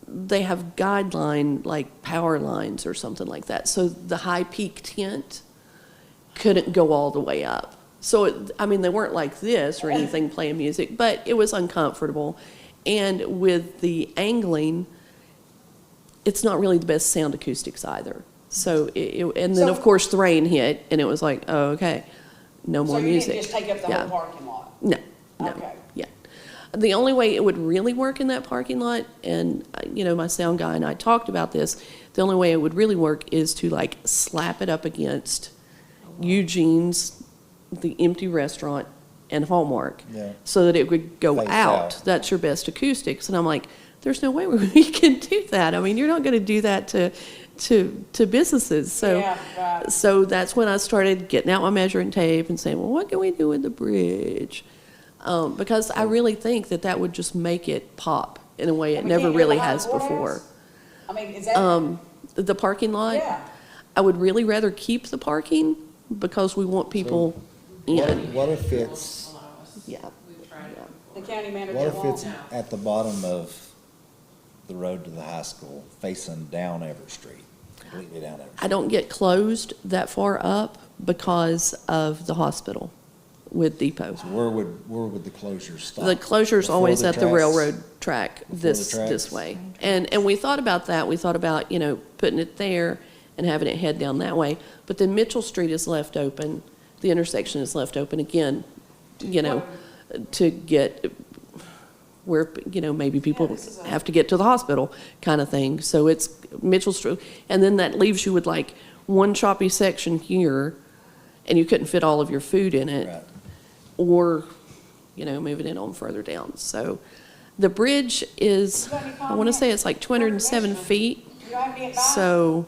they have guideline, like power lines or something like that. So the high peak tent couldn't go all the way up. So, I mean, they weren't like this or anything playing music, but it was uncomfortable. And with the angling, it's not really the best sound acoustics either. So, and then of So- course the rain hit and it was like, oh, okay, no So more you music. didn't just take up the Yeah. whole parking lot? No, no, Okay. yeah. The only way it would really work in that parking lot, and, you know, my sound guy and I talked about this, the only way it would really work is to like slap it up against Eugene's, the empty restaurant, and Hallmark. Yeah. So that it would go Face out. out. That's your best acoustics. And I'm like, there's no way we can do that. I mean, you're not going to do that to businesses. So, Yeah, right. so that's when I started getting out my measuring tape and saying, well, what can we do with the bridge? Because I really think that would just make it pop in a way it And we never can't do it really behind has the courthouse? before. I mean, is that, The parking lot, yeah. I would really rather keep the parking because we want people in. What if it's, Yeah. The county manager what if won't. it's at the bottom of the road to the high school, facing down Everett Street, completely down Everett I Street? don't get closed that far up because of the hospital with Depot. Where would the closure stop? The closure's Before always the at the tracks? railroad track Before the this tracks? way. And we thought about that. We thought about, putting it there and having it head down that way. But then Mitchell Street is left open. The intersection is left open again, to get where, maybe people have to get to the hospital kind of thing. So it's Mitchell Street. And then that leaves you with like one choppy section here and you couldn't fit all of your food in it. Right. Or, moving it on further down. So the bridge is, I want to say it's like 207 feet. You don't have to get by. So,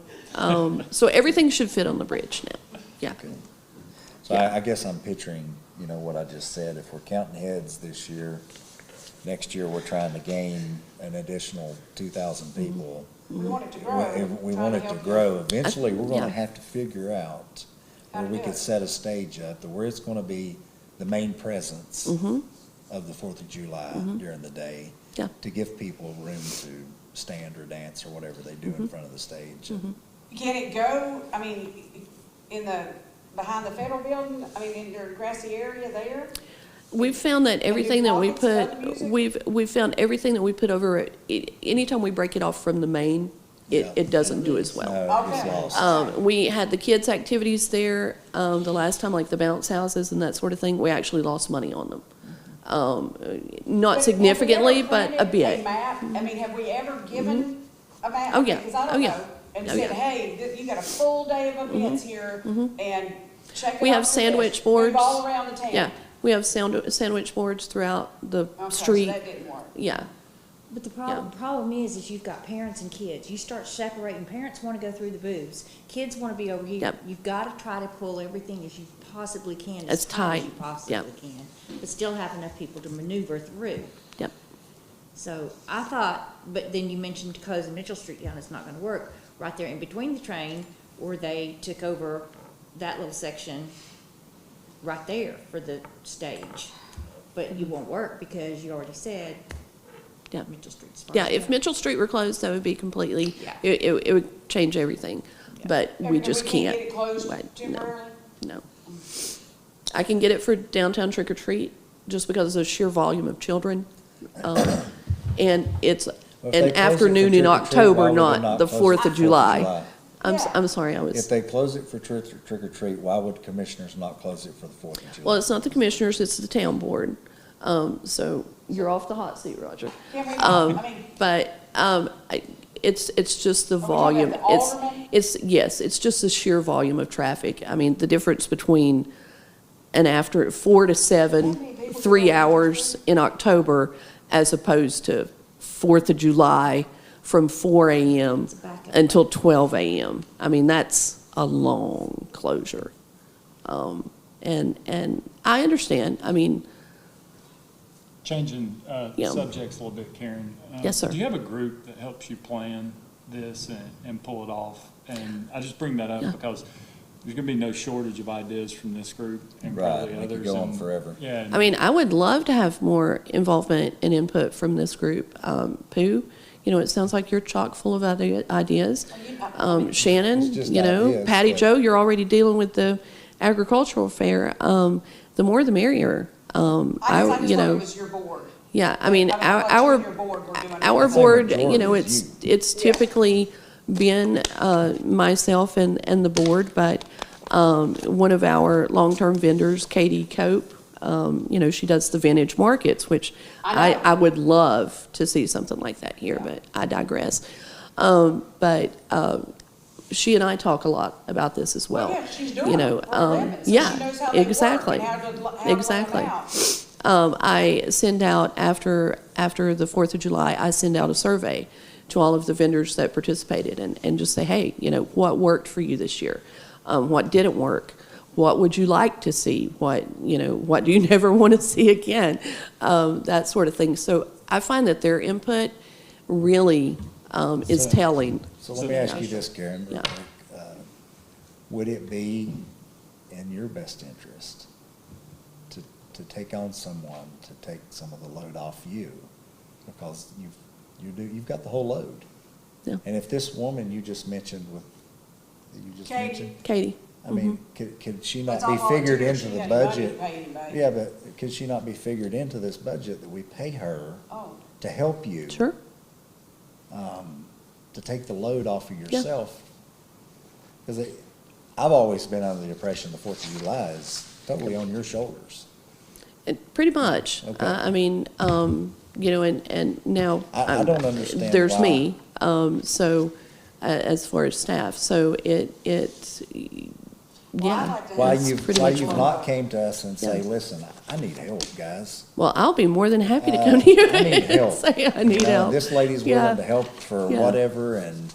so everything should fit on the bridge now. Yeah. Okay. So I guess I'm picturing, what I just said, if we're counting heads this year, next year we're trying to gain an additional 2,000 people. We want it to grow. We Trying want it to help grow. Eventually, we're Yeah. gonna have to figure out How where to we do could it. set a stage up, to where it's gonna be the main presence Mm-hmm. of the 4th of July during the day. Yeah. To give people room to stand or dance or whatever they do Mm-hmm. in front of the stage. Can it go, I mean, behind the federal building, in your grassy area there? We've found that everything that we pockets of other put, music? we've found everything that we put over it, anytime we break it off from the main, Yeah. it doesn't do as well. No, it's Okay. lost. We had the kids' activities there, the last time, like the bounce houses and that sort of thing. We actually lost money on them. Not significantly, but a bit. A map? Have we ever given a map? Oh, yeah. Because I Oh, don't yeah. know. And Oh, said, yeah. Mm-hmm. hey, you got a full day of events here, and check it out. We have for sandwich this. boards. Move all around the town. Yeah, we have sandwich boards throughout the Okay, so street. that didn't work. Yeah, But the problem is you've got parents and kids. You start separating, parents want to go through the booths. Kids want to be over here. Yep. You've got to try to pull everything as you possibly can, As as tight as tight, you possibly yep. can, but still have enough people to maneuver through. yep. So I thought, but then you mentioned closing Mitchell Street down, it's not gonna work. Right there in between the train, where they took over that little section right there for the stage. But you won't work because you already said Yeah. Mitchell Street's fine. Yeah, if Mitchell Street were closed, that would be completely, Yeah. it would change everything. But we And just we can't. get it closed Right, no. temporarily? No. I can get it for downtown trick or treat, just because of the sheer volume of children. And it's Well, if they an close it for afternoon in trick or treat, why October, would they not the close it 4th for of July. Yeah. I'm sorry, I If was, they close it for trick or treat, why would commissioners not close it for the 4th of July? well, it's not the commissioners, it's the town board. So you're off the hot seat, Roger. Can we, But it's just the Are we talking volume. about the Alderman? Yes, it's just the sheer volume of traffic. I mean, the difference between an after 4 to 7, 3 hours in October, as opposed to 4th of July from 4 a.m. It's a backup. until 12 a.m. I mean, that's a long closure. And I understand. I mean, Changing Yeah. subjects a little bit, Karen. Yes, sir. Do you have a group that helps you plan this and pull it off? And I just bring that up Yeah. because there's going to be no shortage of ideas from this group and Right, probably we others. could go on and- forever. Yeah. I mean, I would love to have more involvement and input from this group. Pooh, it sounds like you're chock full of ideas. It's Shannon, just Patty ideas, but- Joe, you're already dealing with the agricultural fair. The more the merrier. I just thought you know, it was your board. yeah, I mean, I don't know what our, you and your board were doing. our Same board, majority it's, as it's Yeah. typically been, myself and the board, but, one of our long-term vendors, Katie Cope, she does the vintage markets, which I know. I would love to see something like that here, but I digress. She and I talk a lot about this as well. Yeah, she's doing you it know, for a living, so she yeah, knows how they work exactly, and how to lay them exactly. out. I send out, after the 4th of July, I send out a survey to all of the vendors that participated and just say, hey, what worked for you this year? What didn't work? What would you like to see? What do you never want to see again? That sort of thing. So I find that their input really is telling. So let me ask you this, Karen. Yeah. Would it be in your best interest to take on someone to take some of the load off you? Because you've got the whole load. Yeah. And if this woman you just mentioned Katie. I mean, could she not It's be all figured volunteer. into She the ain't got money budget? to pay anybody. Yeah, but could she not be figured into this budget that we pay her Oh, to help you? Sure. To take the load off of yourself? Because I've always been under the impression the 4th of July is totally on your shoulders. Pretty much. Okay. I mean, and now. I don't understand There's why. me, so, as far as staff, so yeah. Why that's you've pretty much not came to us and say, Yeah. listen, I need help, guys. Well, I'll be more than happy to come to you. I need help. Say I need help. This lady's Yeah. willing to help for Yeah. whatever and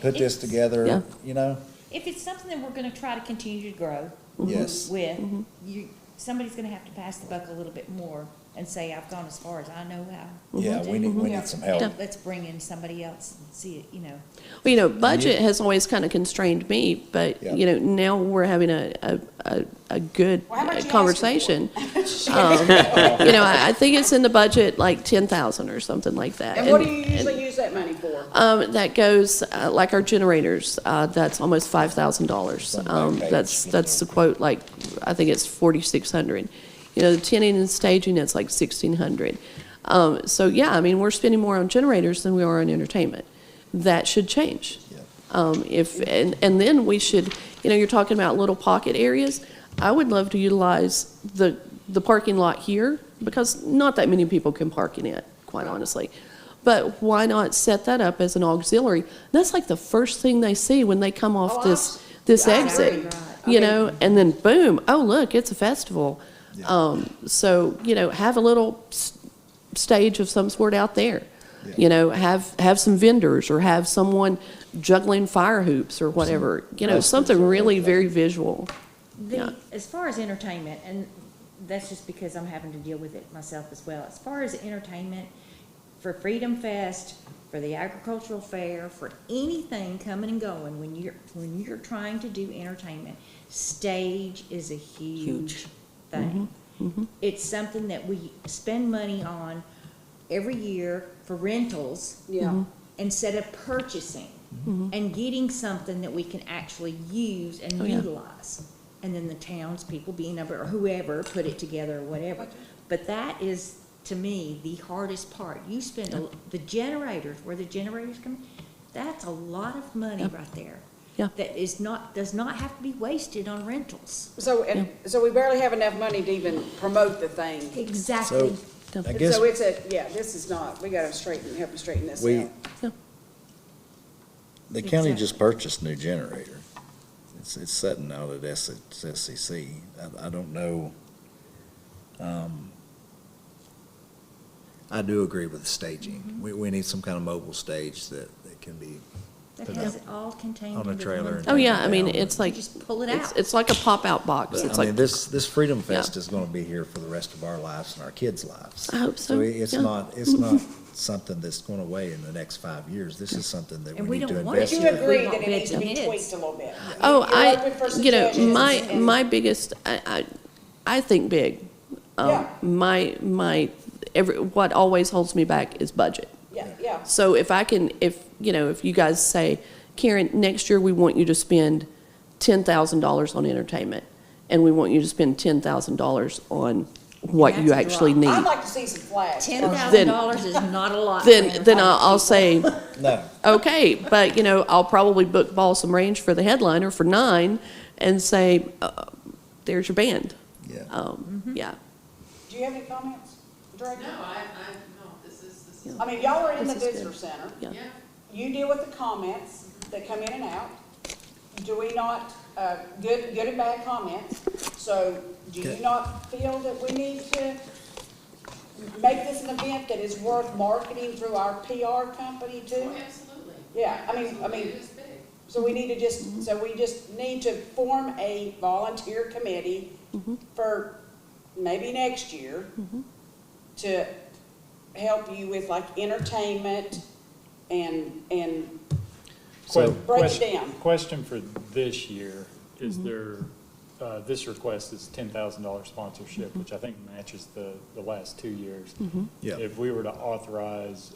put this together, Yeah. If it's something that we're gonna try to continue to grow Yes. with, somebody's gonna have to pass the buck a little bit more and say, I've gone as far as I know how. Yeah, we need some help. And let's bring in somebody else and see it, Well, budget has always kind of constrained me, but, Yeah. now we're having a good Well, how much you conversation. I think it's in the budget like 10,000 or something like that. and what do you usually use that money for? That goes, like our generators, that's almost $5,000. Something like that. That's the quote, like, I think it's 4,600. The tinning and staging, it's like 1,600. So yeah, I mean, we're spending more on generators than we are on entertainment. That should change. And then we should, you're talking about little pocket areas. I would love to utilize the parking lot here because not that many people can park in it, quite honestly. But why not set that up as an auxiliary? That's like the first thing they see when they come off this I exit, agree. and then boom, oh, look, it's a festival. So, have a little stage of some sort out there. Have some vendors or have someone juggling fire hoops or whatever, something really very visual. Yeah. As far as entertainment, and that's just because I'm having to deal with it myself as well. As far as entertainment, for Freedom Fest, for the agricultural fair, for anything coming and going, when you're trying to do entertainment, stage is a huge thing. It's something that we spend money on every year for rentals instead of purchasing and getting something that we can actually use and utilize. And then the townspeople being able, or whoever, put it together or whatever. But that is, to me, the hardest part. You spend, the generators, where the generators come, that's a lot of money right there. Yeah. That does not have to be wasted on rentals. So we barely have enough money to even promote the thing. Exactly. So, I guess So this is not, we gotta help them straighten this out. the county just purchased a new generator. It's sitting out at SCC. I don't know. I do agree with the staging. We need some kind of mobile stage that can be That put has up it all contained on a in the trailer. one. Oh, yeah, I mean, it's You like, just pull it out. it's like a pop-out box. But, It's I mean, like, this Freedom Fest is gonna be here for the rest of our lives and our kids' lives. I hope so, It's yeah. not something that's going away in the next 5 years. This is something that And we we need to don't want invest it You in. to. agree We that want it needs to be bids. tweaked a little bit? Oh, You're open for suggestions and- my biggest, I think big. Yeah. What always holds me back is budget. Yeah. So if you guys say, Karen, next year we want you to spend $10,000 on entertainment, and we want you to spend $10,000 on what That's you a actually drop. need. I'd like to see some flags. $10,000 is not a lot. for Then entertainment. I'll say, No, okay, but I'll probably book Balsam Range for the headliner for 9 and say, there's your band. yeah. Yeah. Do you have any comments, Director? No, this is. I mean, y'all are in the This is good. visitor center. Yeah. You deal with the comments that come in and out. Do we not, good and bad comments? So do you not feel that we need to make this an event that is worth marketing through our PR company too? Absolutely. Yeah, I mean, so we need to just, so we just need to form a volunteer committee for maybe next year to help you with like entertainment and So, break it down. Question for this year, is there, this request is $10,000 sponsorship, which I think matches the last 2 years. Yeah. If we were to authorize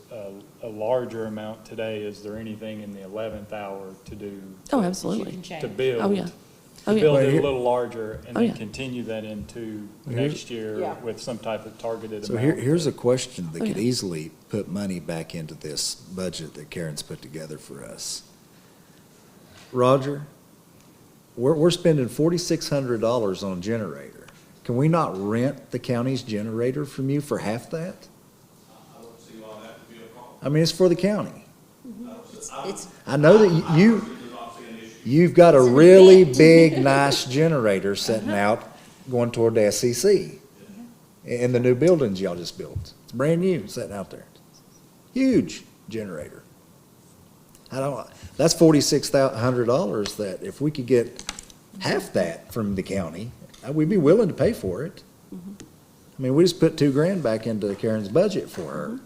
a larger amount today, is there anything in the 11th hour to do? Oh, You absolutely. can change. To build? Oh, yeah. To Oh, yeah. build Well, it a here- little larger and Oh, then yeah. continue that into Here's- next year Yeah. with some type of targeted So amount? here's a question that Oh, could yeah. easily put money back into this budget that Karen's put together for us. Roger, we're spending $4,600 on a generator. Can we not rent the county's generator from you for half that? I don't see why that would be a problem. I mean, it's for the county. It's, I know that you, Do not see an issue. you've got a really big, nice generator sitting out going toward the SEC in the new buildings y'all just built. It's brand new, sitting out there. Huge generator. That's $4,600 that if we could get half that from the county, we'd be willing to pay for it. I mean, we just put $2,000 back into Karen's budget for her.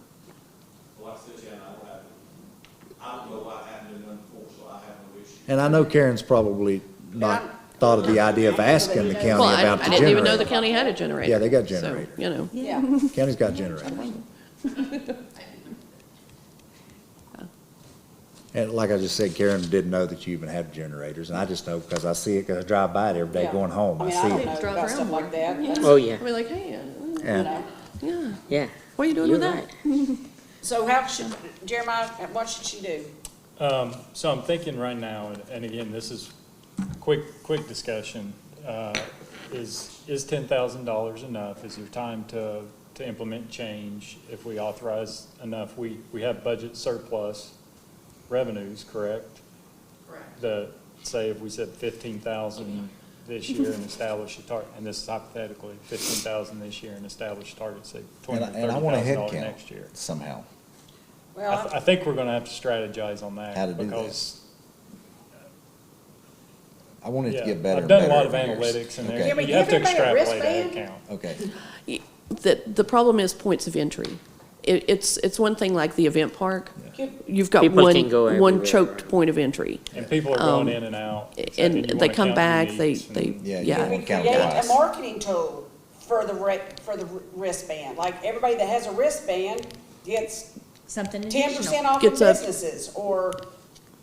Well, I said, yeah, I don't know why it hadn't been done before, so I have no issue. And I know Karen's probably not thought of the idea of asking the county Well, I about the didn't even know the generator. county had a generator. Yeah, they got So, generator. you know. Yeah. County's got generators. And like I just said, Karen didn't know that you even had generators, and I just know because I see it, because I drive by it every day Yeah. going home, I mean, see don't it. know Drive about around stuff more. like that. That's, Oh, yeah, I'll be like, hey, you And know. yeah, yeah. what are you doing You're with that? right. So how should, Jeremiah, what should she do? So I'm thinking right now, and again, this is quick discussion, is $10,000 enough? Is there time to implement change? If we authorize enough, we have budget surplus revenues, correct? Correct. Say if we said 15,000 this year and establish a target, and this is hypothetically, 15,000 this year and establish a target, say $20,000 or And I want a head $30,000 count next year. somehow. Well, I think we're gonna have to strategize on that. How to do that. Because I want it to yeah, get better I've and done better a lot of over the years. analytics and Okay. there, Can we you have to give everybody a extrapolate that wristband? account. Okay. The problem is points of entry. It's one thing like the event park. could, You've got People can go one everywhere, choked right. point of entry. And people are going in and out. And you they wanna come count back, uniques and- Yeah, you yeah. don't we want to count create a twice. marketing tool for the wristband? Like, everybody that has a wristband gets something 10% additional. off in Gets a- businesses, or,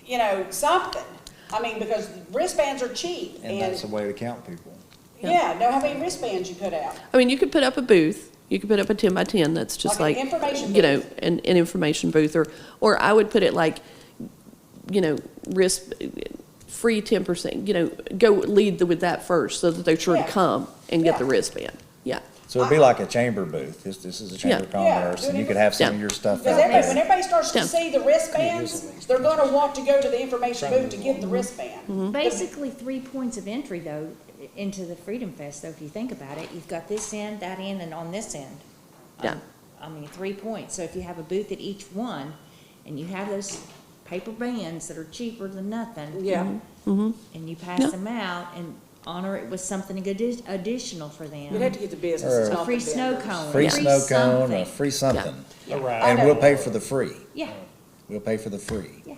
you know, something. I mean, because wristbands are cheap, And that's a way to count people. yeah, know how many wristbands you put out. I mean, you could put up a booth, you could put up a 10 by 10 that's just Like like, an information you know, booth. an information booth, or I would put it like, you know, free 10%, you know, go lead with that first so that they're sure to Yeah. come and get the Yeah. wristband. Yeah, So it'd be like a chamber booth. This is a chamber of Yeah. commerce, Yeah, and you could have some of Yeah. your stuff Because out everybody, when there. everybody starts to Yeah. see the wristbands, they're gonna want to go to the information booth to get the wristband. Basically, 3 points of entry though, into the Freedom Fest, though, if you think about it. You've got this end, that end, and on this end. Yeah. I mean, 3 points. So if you have a booth at each one, and you have those paper bands that are cheaper than nothing. Yeah. And you pass Yeah. them out and honor it with something additional for them. You'd have to get the businesses, Or- A not the free snow vendors. cone. Free snow cone or something. free something. Yeah. Right. And we'll pay for the free. Yeah, We'll pay for the free. yeah.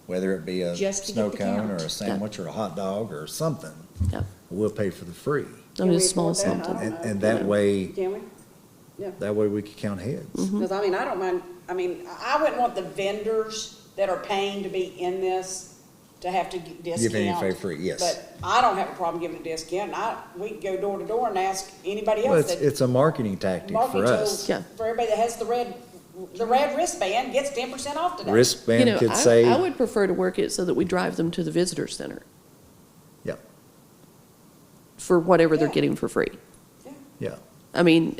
Whether it be a Just to snow get the cone or count. a sandwich or a hot dog or something, yeah. we'll pay for the free. I Can mean, we a small afford that? I something. don't And know. that way, Can we? we could count heads. Because, I mean, I don't mind, I mean, I wouldn't want the vendors that are paying to be in this to have to discount. anything free, yes. But I don't have a problem giving a discount. We can go door to door and ask anybody Well, else it's, that. it's a marketing tactic Marketing for us. tools Yeah. for everybody that has the red wristband gets 10% off today. You Wristband know, could I say, would prefer to work it so that we drive them to the visitor center yeah, for whatever they're Yeah. getting for free. yeah. I mean,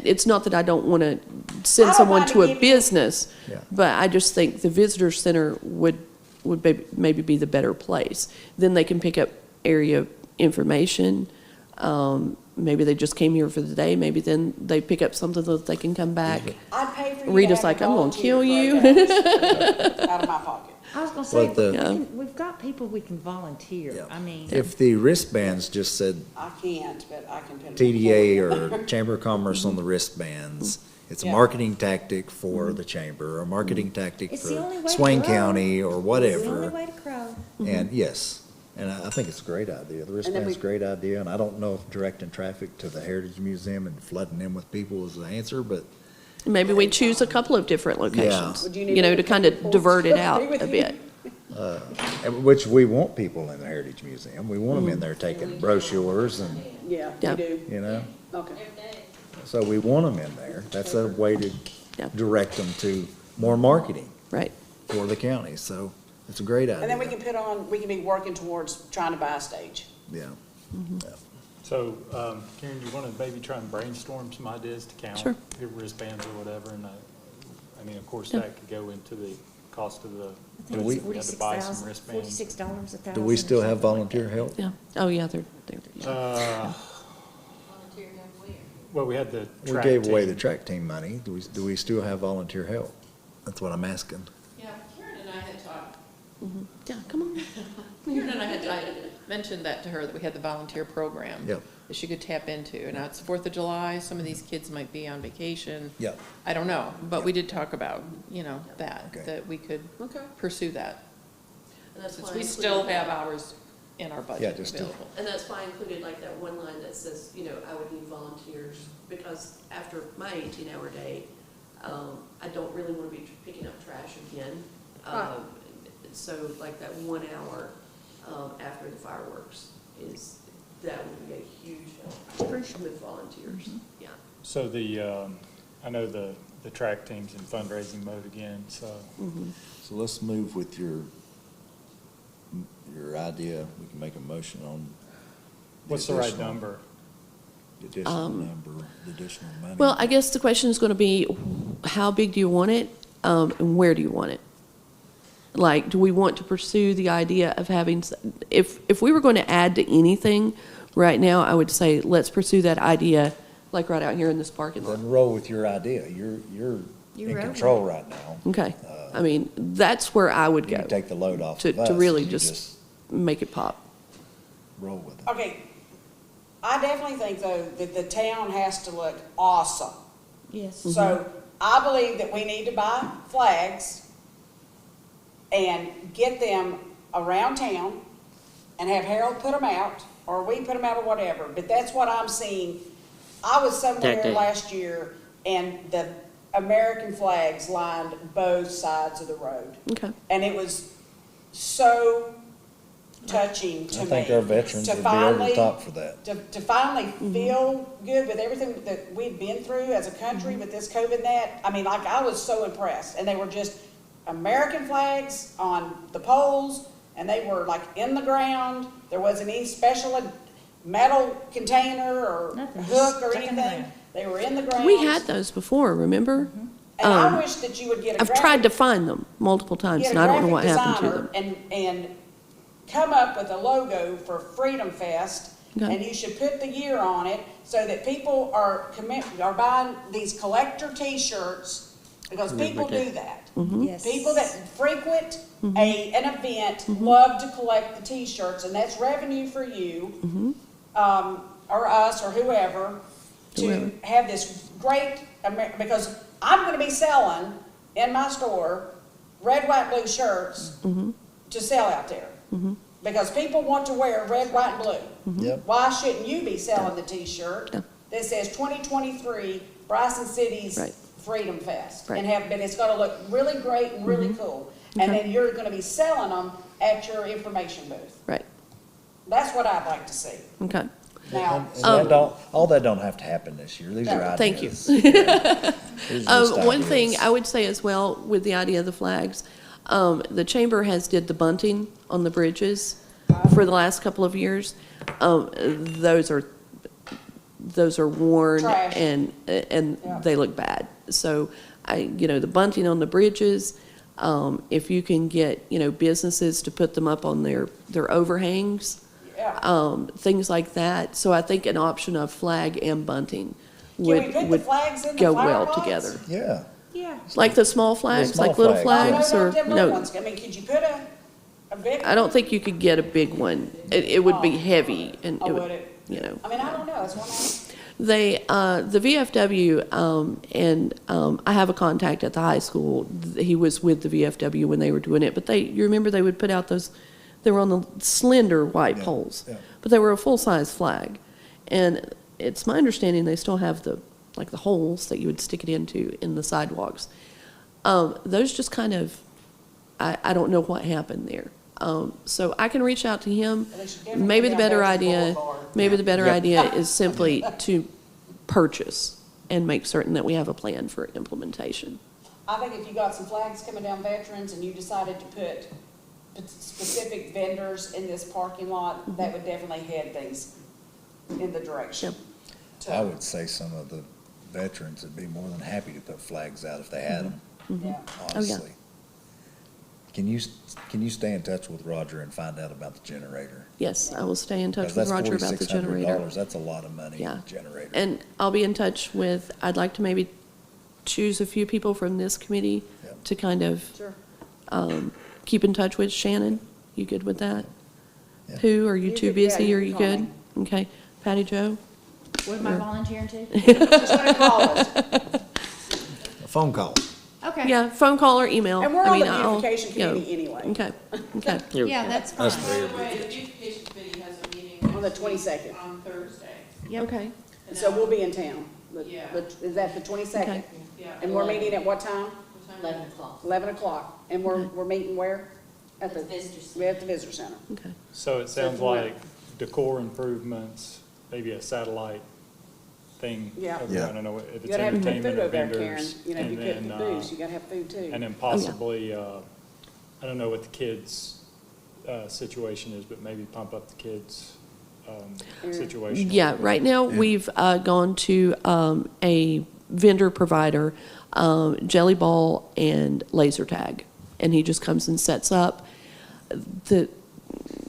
it's not that I don't want to send I don't someone mind to a giving- business, Yeah. but I just think the visitor center would maybe be the better place. Then they can pick up area information, Maybe they just came here for the day, maybe then they pick up something that they can come back. I'd pay for you Rita's to have like, a I'm gonna volunteer kill for you. 8 hours out of my pocket. I was gonna say, Well, the- we Yeah. we've got people we can volunteer, I mean. If the wristbands just said I can't, but I can put. TDA or Chamber of Commerce on the wristbands, it's a Yeah. marketing tactic for the chamber, or a marketing tactic It's the only for way to Swain grow. County or It's the only whatever. way to grow. And yes, and I think it's a great idea. The wristband's a great idea, and I don't know if directing traffic to the Heritage Museum and flooding them with people is the answer, but Maybe we choose a couple of different locations, Would you need you know, me to to kind come of forward divert it to out agree with a you? bit. which we want people in the Heritage Museum. We want them in there taking brochures and, Yeah, Yeah. you do. you know, Okay. so we want them in there. That's a way to Yeah. direct them to more marketing Right. for the county, so it's a great idea. And then we can be working towards trying to buy a stage. Yeah. So, Karen, do you want to maybe try and brainstorm some ideas to count? Sure. Your wristbands or whatever, and I mean, of course, Yeah. that could go into the cost of the, I think Do we- it's we had to buy some wristbands. $46 a thousand. Do we or still have something like volunteer that. help? Yeah. Oh, yeah, they're. Well, we had the We track gave away team. the track team money. Do we still have volunteer help? That's what I'm asking. Yeah, Karen and I had talked, Yeah, come on. Karen and I mentioned that to her, that we had the volunteer program. Yep. That she could tap into. And now it's 4th of July, some of these kids might be on vacation. Yep. I don't know, but we did talk about, that, Okay. that we could pursue that. And that's Since why I we still included have that. hours in our Yeah, budget just available. And that's why I included like that one line that says, I would need volunteers, because after my 18-hour day, I don't really want to be picking up trash again. Right. So like that 1 hour, after the fireworks that would be a huge help with volunteers, yeah. So I know the track team's in fundraising mode again, so. So let's move with your idea. We can make a motion on. What's the right number? The additional number, the additional money. Well, I guess the question is going to be, how big do you want it, and where do you want it? Like, do we want to pursue the idea of having, if we were going to add to anything right now, I would say, let's pursue that idea, like right out here in this parking lot. Then roll with your idea. You're in You're control right now. Okay, I mean, that's where I would You go, can take the load off to of us. really You just make it pop. roll with it. Okay, I definitely think though that the town has to look awesome. Yes. So I believe that we need to buy flags and get them around town and have Harold put them out, or we put them out or whatever, but that's what I'm seeing. I was somewhere day. last year and the American flags lined both sides of the road. Okay. And it was so touching to I me. think our veterans to would be over the finally- top for that. To finally feel good with everything that we'd been through as a country with this COVID and that, I mean, like, I was so impressed. And they were just American flags on the poles, and they were like in the ground. There wasn't any special metal container or Nothing, hook just or stuck in the anything. ground. They were in the ground. We had those before, remember? And I wish that you would get a I've tried graphic- to find them multiple times, get and a I don't know what graphic happened to designer them. and come up with a logo for Freedom Fest, Okay. and you should put the year on it so that people are buying these collector T-shirts, because people do that. Yes. People that frequent an event love to collect the T-shirts, and that's revenue for you, or us, or whoever, to have this great, because I'm gonna be selling in my store red, white, blue shirts to sell out there. Because people want to wear red, white, and blue. Yep. Why shouldn't you be selling the T-shirt that says 2023 Bryson City's Right. Freedom Fest? Right. But it's gonna look really great and really cool. And then you're gonna be selling them at your information booth. Right, That's what I'd like to see. okay. Now, And all that don't have to happen this year. These are ideas. Thank you. These are just One thing ideas. I would say as well with the idea of the flags, the chamber has did the bunting on the bridges for the last couple of years. Those are worn Trash. and Yeah. they look bad. So the bunting on the bridges, if you can get, businesses to put them up on their overhangs, things like that. So I think an option of flag and bunting Can we would, put the would flags in the go flower well pots? together. Yeah. Yeah. Like the small flags, small like little flags, flags, No, or, them little no, ones. I mean, could you put a big? I don't think you could get a big one. It would be heavy and Oh, it would would, it? you know. I mean, I don't know, that's what I'm asking. They, the VFW, I have a contact at the high school. He was with the VFW when they were doing it, but you remember they would put out those, they were on the slender white Yeah, poles, yeah. but they were a full-size flag. And it's my understanding they still have the holes that you would stick it into in the sidewalks. Those just kind of, I don't know what happened there. So I can reach out to him. Well, they should definitely Maybe the put down better Veterans idea, Boulevard. maybe the better Yep. idea is simply to purchase and make certain that we have a plan for implementation. I think if you got some flags coming down Veterans and you decided to put specific vendors in this parking lot, that would definitely head things in the direction. I would say some of the veterans would be more than happy to put flags out if they had them, Yeah. honestly. Can you stay in touch with Roger and find out about the generator? Yes, I will stay in touch Because with Roger about the that's generator. $4,600. That's a lot of money, Yeah. generator. And I'll be in touch with, I'd like to maybe choose a few people from this committee Yep. to kind of Sure. keep in touch with. Shannon, you good with that? Yeah. Are you You too could- yeah, busy? you Are can you call good? me. Okay. Patty Jo? What am I volunteering to? Just want to call us. A phone call. Okay. Yeah, phone call or email. And we're I on mean, the I'll- beautification you know, committee anyway. Okay, okay. Yeah, that's fine. By the way, the beautification committee has a meeting On the next week 22nd. on Thursday. Okay. And So we'll be in town. Yeah. Is that the 22nd? Okay. Yeah. And we're meeting at what time? What time? 11 o'clock. 11 o'clock. And we're meeting where? At the Visitor Center. We're at the visitor center. Okay. So it So sounds for- like decor improvements, maybe a satellite thing. Yeah. over- Yeah. I don't know if You it's gotta have good entertainment food or over there, Karen. vendors. You know, if you and cook the then, booths, you gotta have food too. And then possibly, I don't know what the kids' situation is, but maybe pump up the kids' situation. Yeah, right now, we've gone to a vendor provider, Jelly Ball and Laser Tag, and he just comes and sets up.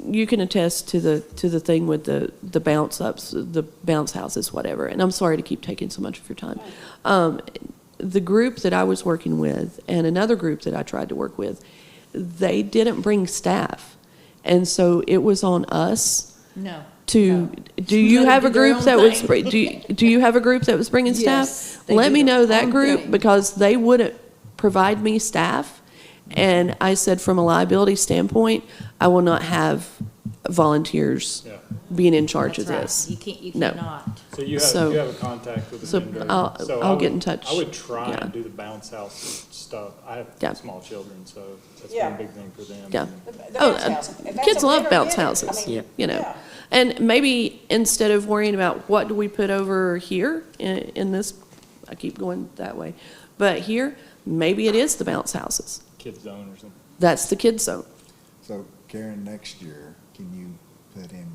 You can attest to the thing with the bounce ups, the bounce houses, whatever, and I'm sorry to keep taking so much of your time. The group that I was working with and another group that I tried to work with, they didn't bring staff, and so it was on us No. to, do you Let have a them do their group own that was, thing. do you have a group that was bringing staff? Yes, they Let do me their know that own group, thing. because they wouldn't provide me staff. And I said, from a liability standpoint, I will not have volunteers Yeah. being in charge of That's this. right. You No. cannot. So you So- have a contact with the so vendor. I'll- So I'll I get would- in touch. I would try Yeah. and do the bounce house stuff. I Yeah. have small children, so that's Yeah. one big thing for them. Yeah. The Oh, bounce house. If that's kids a love winner, bounce get it. I houses, mean, you know. yeah. And maybe instead of worrying about what do we put over here in this, I keep going that way, but here, maybe it is the bounce houses. Kids zone or something. That's the kids zone. So Karen, next year, can you put in,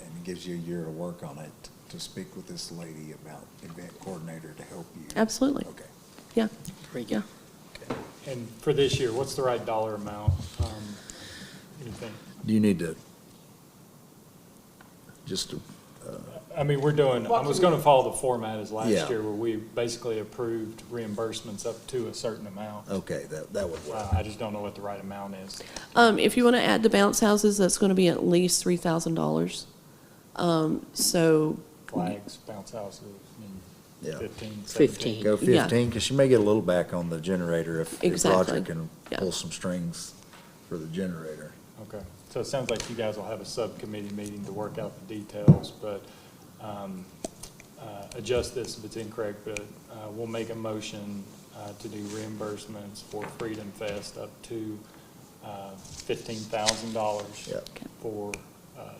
and it gives you a year to work on it, to speak with this lady about event coordinator to help you? Absolutely. Okay. Yeah, yeah. And for this year, what's the right dollar amount? Anything? Do you need to, just, I mean, we're doing, I What was can gonna follow the format as last Yeah. year, where we basically approved reimbursements up to a certain amount. okay, that would work. I just don't know what the right amount is. If you want to add the bounce houses, that's going to be at least $3,000. So, Flags, bounce houses, Yeah. 15, 15. 17. Go Yeah. 15, because you may get a little back on the generator if Exactly. Roger can Yeah. pull some strings for the generator. Okay, so it sounds like you guys will have a subcommittee meeting to work out the details, but adjust this if it's incorrect, but we'll make a motion to do reimbursements for Freedom Fest up to $15,000 Yep. for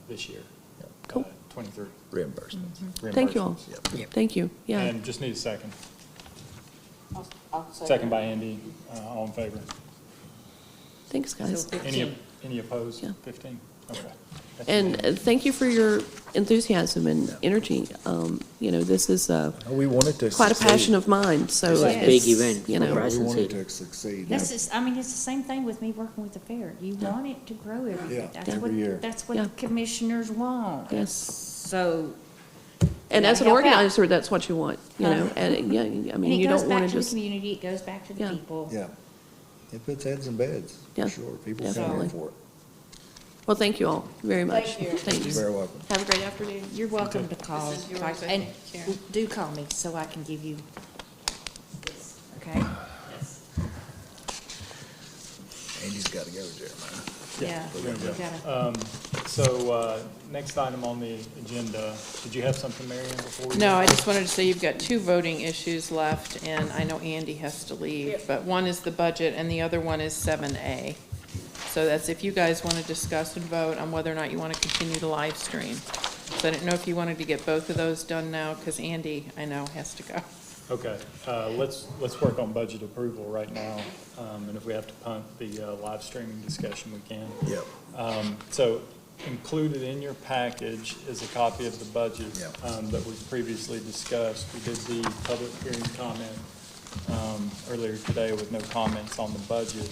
this year. Yep. Cool. 23. Reimbursements. thank you all. Reimbursements. Thank you, yeah. And just need a second. I'll say Second that. by Andy, all in favor. Thanks, guys. So Any 15. opposed? Yeah. 15? Okay. And thank you for your enthusiasm and energy. This is We wanted to quite a succeed. passion of mine, so It's a it's, big event you for know. Bryson We wanted City. to succeed. That's just, I mean, it's the same thing with me working with the fair. You want it to grow everything. Yeah, That's every what- year. That's what Yeah. the commissioners want. Yes. So, And gotta as an help out. organizer, that's what you want, Huh? and, yeah, I and mean, it you goes don't want back to to the just, community, it goes back to the Yeah. people. Yeah. It puts heads in beds, Yeah, for sure. People come definitely. here for it. well, thank you all very much. Thank you. You're Thanks. very welcome. Have a great afternoon. You're welcome to call. This is yours, I And think, Karen. do call me so I can give you, okay? Andy's got to go, Jeremiah. Yeah. We're gonna we go. gotta- So, next item on the agenda, did you have something, Mary Ann, before we? No, I just wanted to say you've got 2 voting issues left, and I know Andy has to leave, but one is the budget and the other one is 7A. So that's if you guys want to discuss and vote on whether or not you want to continue the live stream. So I didn't know if you wanted to get both of those done now, because Andy, I know, has to go. Okay, let's work on budget approval right now, and if we have to punt the live streaming discussion, we can. Yep. So included in your package is a copy of the budget Yep. that we previously discussed. We did the public hearing comment earlier today with no comments on the budget.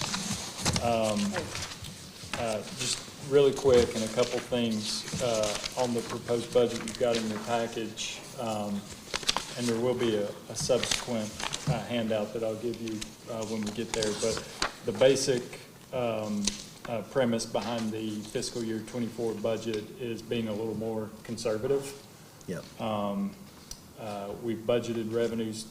Just really quick, and a couple things on the proposed budget you've got in your package, and there will be a subsequent handout that I'll give you when we get there. But the basic premise behind the fiscal year '24 budget is being a little more conservative. Yep. We've budgeted revenues.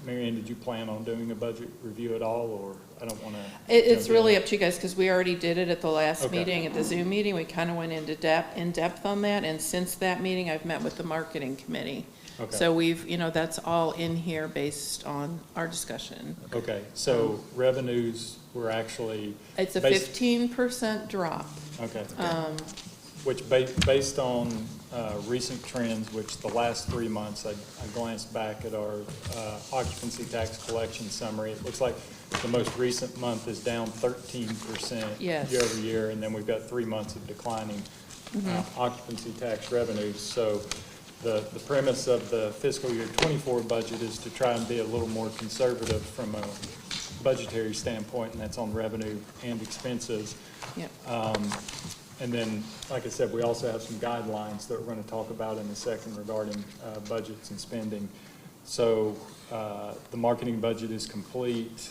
Mary Ann, did you plan on doing a budget review at all, or I don't want to? It's really up to you guys, because we already did it at the last Okay. meeting, at the Zoom meeting. We kind of went in depth on that, and since that meeting, I've met with the marketing committee. Okay. So we've, that's all in here based on our discussion. Okay, so revenues were actually. It's a based- 15% drop. Okay. Which based on recent trends, which the last 3 months, I glanced back at our occupancy tax collection summary. It looks like the most recent month is down 13% Yes. year over year, and then we've got 3 months of declining occupancy tax revenues. So the premise of the fiscal year '24 budget is to try and be a little more conservative from a budgetary standpoint, and that's on revenue and expenses. Yep. And then, like I said, we also have some guidelines that we're going to talk about in a second regarding budgets and spending. So the marketing budget is complete.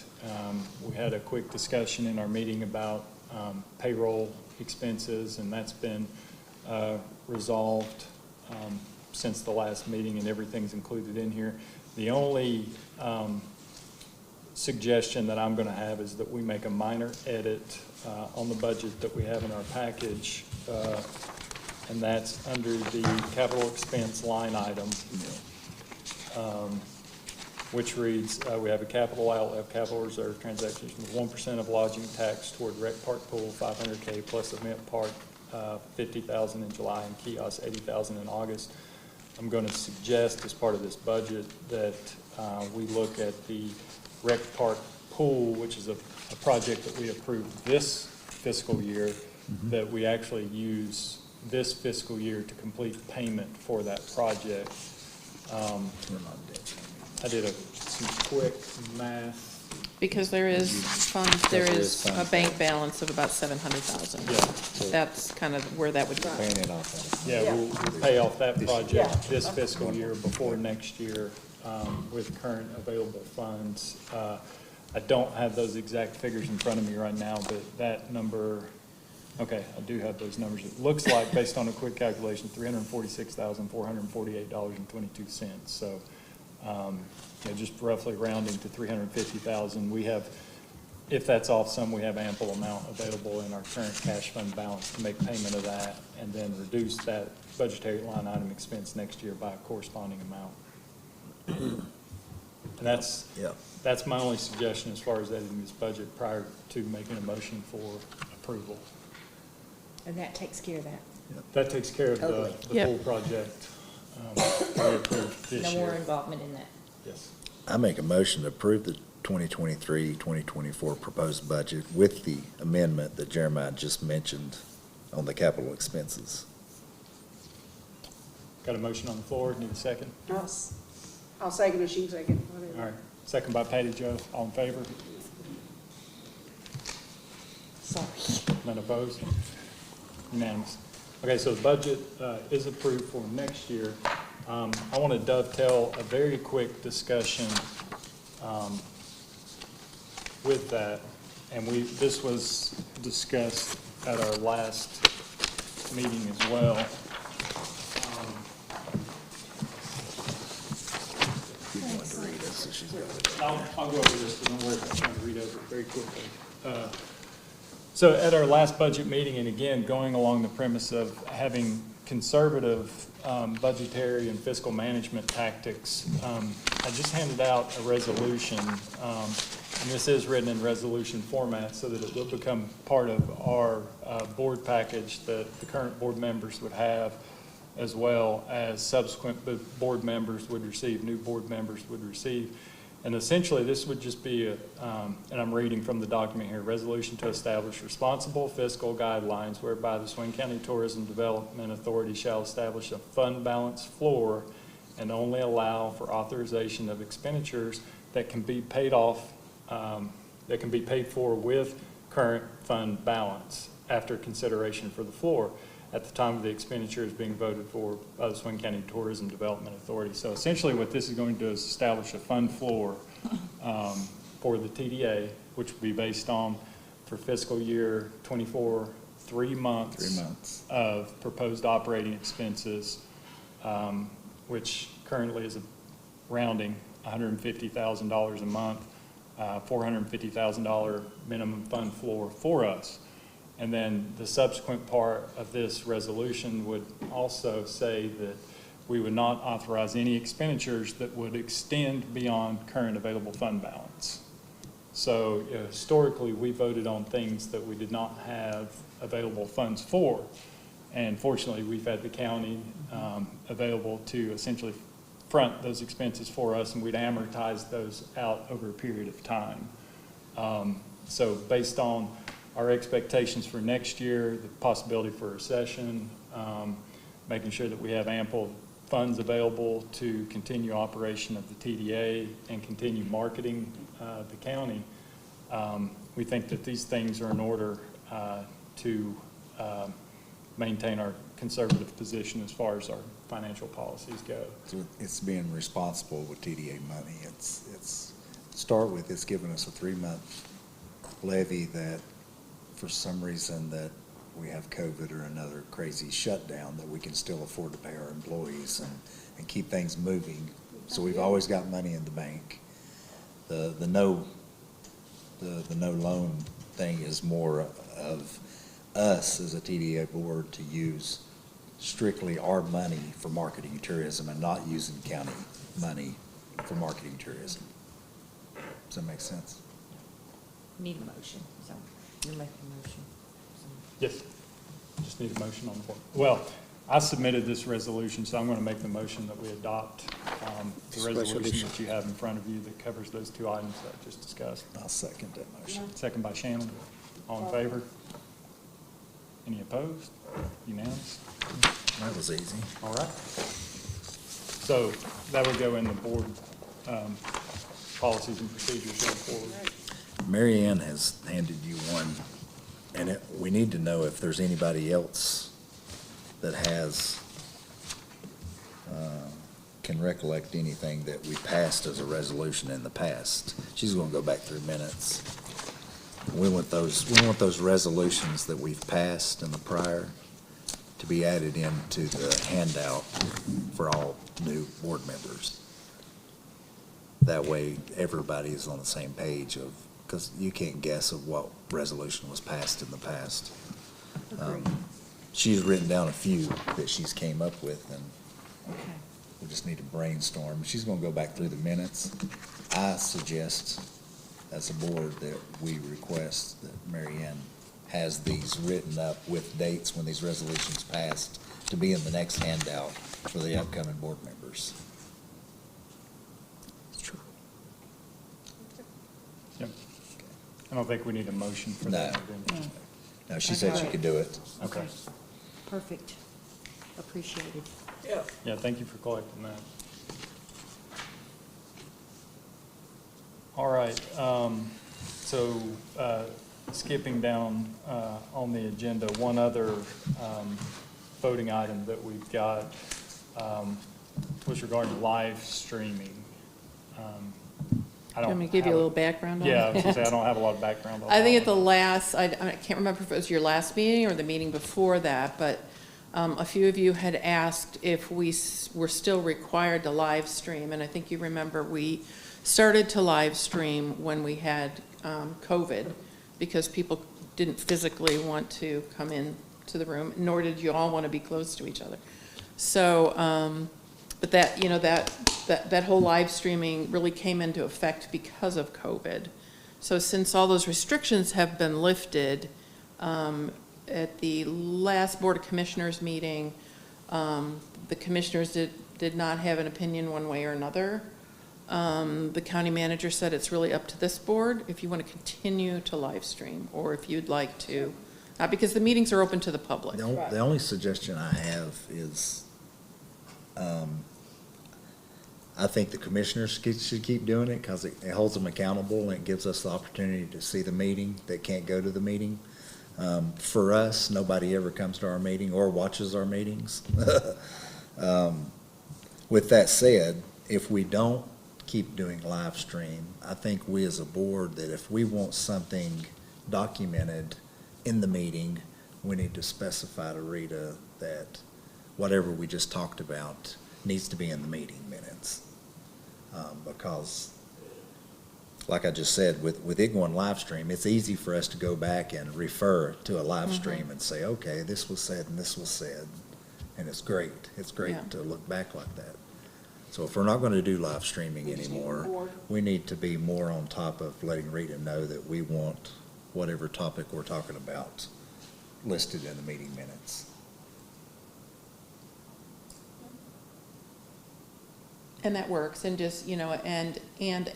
We had a quick discussion in our meeting about payroll expenses, and that's been resolved since the last meeting, and everything's included in here. The only suggestion that I'm going to have is that we make a minor edit on the budget that we have in our package, and that's under the capital expense line item, which reads, we have a capital outlet, capital reserve transactions with 1% of lodging tax toward rec park pool, $500K plus event park, $50,000 in July, and kiosk, $80,000 in August. I'm going to suggest as part of this budget that we look at the rec park pool, which is a project that we approved this fiscal year, that we actually use this fiscal year to complete payment for that project. I did some quick math. Because there is funds, there is a bank balance of about 700,000. Yeah. That's kind of where that would go. Paying it off of it. Yeah, we'll pay off that This project year. this fiscal year before next year with current available funds. I don't have those exact figures in front of me right now, but that number, okay, I do have those numbers. It looks like, based on a quick calculation, $346,448.22. So, just roughly rounding to $350,000. We have, if that's off some, we have ample amount available in our current cash fund balance to make payment of that, and then reduce that budgetary line item expense next year by a corresponding amount. And that's my only suggestion as far as editing this budget prior to making a motion for approval. And that takes care of that. That takes care of the Totally. Yep. full project we approved this No year. more involvement in that. Yes. I make a motion to approve the 2023-2024 proposed budget with the amendment that Jeremiah just mentioned on the capital expenses. Got a motion on the floor, need a second? I'll second or she can second, whatever. All right, second by Patty Jo, all in favor? Sorry. None opposed? Unanimous. Okay, so the budget is approved for next year. I want to dovetail a very quick discussion with that. And this was discussed at our last meeting as well. I'll go over this, but don't worry about trying to read over it very quickly. So at our last budget meeting, and again, going along the premise of having conservative budgetary and fiscal management tactics, I just handed out a resolution, and this is written in resolution format so that it will become part of our board package that the current board members would have, as well as subsequent board members would receive, new board members would receive. And essentially, this would just be, and I'm reading from the document here, resolution to establish responsible fiscal guidelines whereby the Swain County Tourism Development Authority shall establish a fund balance floor and only allow for authorization of expenditures that can be paid off, that can be paid for with current fund balance after consideration for the floor at the time of the expenditure is being voted for by the Swain County Tourism Development Authority. So essentially what this is going to do is establish a fund floor for the TDA, which will be based on, for fiscal year 24, 3 months of proposed operating expenses, which currently is rounding $150,000 a month, $450,000 minimum fund floor for us. And then the subsequent part of this resolution would also say that we would not authorize any expenditures that would extend beyond current available fund balance. So historically, we voted on things that we did not have available funds for. And fortunately, we've had the county available to essentially front those expenses for us, and we'd amortize those out over a period of time. So based on our expectations for next year, the possibility for a recession, making sure that we have ample funds available to continue operation of the TDA and continue marketing the county, we think that these things are in order to maintain our conservative position as far as our financial policies go. So it's being responsible with TDA money. It's start with, it's given us a 3-month levy that for some reason that we have COVID or another crazy shutdown, that we can still afford to pay our employees and keep things moving. So we've always got money in the bank. The no loan thing is more of us as a TDA board to use strictly our money for marketing and tourism and not using county money for marketing and tourism. Does that make sense? Need a motion, so you're making a motion. Yes, just need a motion on the board. Well, I submitted this resolution, so I'm going to make the motion that we adopt the resolution that you have in front of you that covers those two items that I just discussed. I'll second that motion. Second by Shannon. All in favor? Any opposed? Unanimous? That was easy. All right. So that would go in the board policies and procedures going forward. Mary Ann has handed you one, and we need to know if there's anybody else that has, can recollect anything that we passed as a resolution in the past. She's gonna go back through minutes. We want those resolutions that we've passed in the prior to be added into the handout for all new board members. That way, everybody's on the same page of, because you can't guess of what resolution was passed in the past. She's written down a few that she's came up with, and we just need to brainstorm. She's gonna go back through the minutes. I suggest, as a board, that we request that Mary Ann has these written up with dates when these resolutions passed to be in the next handout for the upcoming board members. Yep. I don't think we need a motion for that. No. No, she said she could do it. Okay. Perfect. Appreciated. Yeah, thank you for collecting that. All right, so skipping down on the agenda, one other voting item that we've got was regarding live streaming. I Want don't me to give you a have- little background on Yeah, I was gonna that? say, I don't have a lot of background on that. I think at the one. last, I can't remember if it was your last meeting or the meeting before that, but a few of you had asked if we were still required to live stream, and I think you remember we started to live stream when we had COVID, because people didn't physically want to come in to the room, nor did you all want to be close to each other. So, but that, you know, that whole live streaming really came into effect because of COVID. So since all those restrictions have been lifted, at the last Board of Commissioners meeting, the commissioners did not have an opinion one way or another. The county manager said it's really up to this board if you want to continue to live stream, or if you'd like to, because the meetings are open to the public. The only suggestion I have is, I think the commissioners should keep doing it, because it holds them accountable, and it gives us the opportunity to see the meeting that can't go to the meeting. For us, nobody ever comes to our meeting or watches our meetings. With that said, if we don't keep doing live stream, I think we as a board, that if we want something documented in the meeting, we need to specify to Rita that whatever we just talked about needs to be in the meeting minutes. Because, like I just said, with it going live stream, it's easy for us to go back and refer to a live stream and say, okay, this was said and this was said, and it's great. It's great Yeah. to look back like that. So if we're not going to do live streaming anymore, we need to be more on top of letting Rita know that we want whatever topic we're talking about listed in the meeting minutes. And that works, and just, you know, and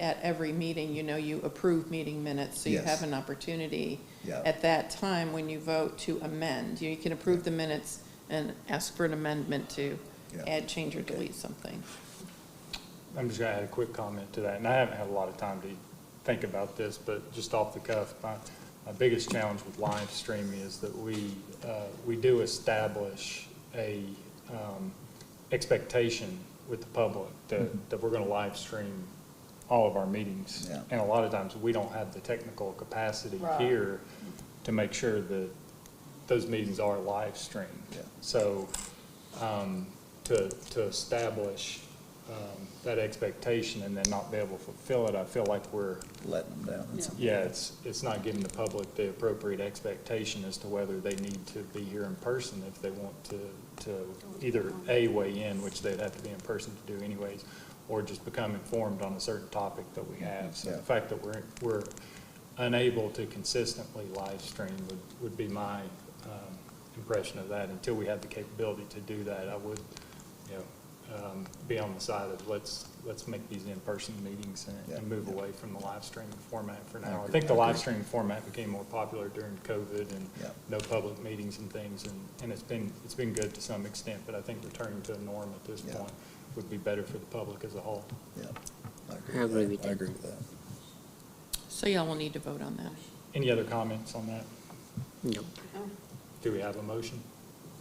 at every meeting, you know, you approve meeting minutes, so you Yes. have an opportunity Yeah. at that time when you vote to amend. You can approve the minutes and ask for an amendment to Yeah. add, change, or delete something. I'm just gonna add a quick comment to that, and I haven't had a lot of time to think about this, but just off the cuff, my biggest challenge with live streaming is that we do establish a expectation with the public that we're gonna live stream all of our meetings. Yeah. And a lot of times, we don't have the technical capacity Right. here to make sure that those meetings are live streamed. Yeah. So, to establish that expectation and then not be able to fulfill it, I feel like we're, Letting them down. That's- yeah, it's not giving the public the appropriate expectation as to whether they need to be here in person if they want to either A, weigh in, which they'd have to be in person to do anyways, or just become informed on a certain topic that we have. So Yeah. the fact that we're unable to consistently live stream would be my impression of that. Until we have the capability to do that, I would, be on the side of let's make these in-person meetings and move away from the live streaming format for now. I think the live streaming format became more popular during COVID and Yeah. no public meetings and things, and it's been good to some extent, but I think returning to a norm at this Yeah. point would be better for the public as a whole. Yeah, I agree with that. I agree with that. So y'all will need to vote on that. Any other comments on that? No. Do we have a motion?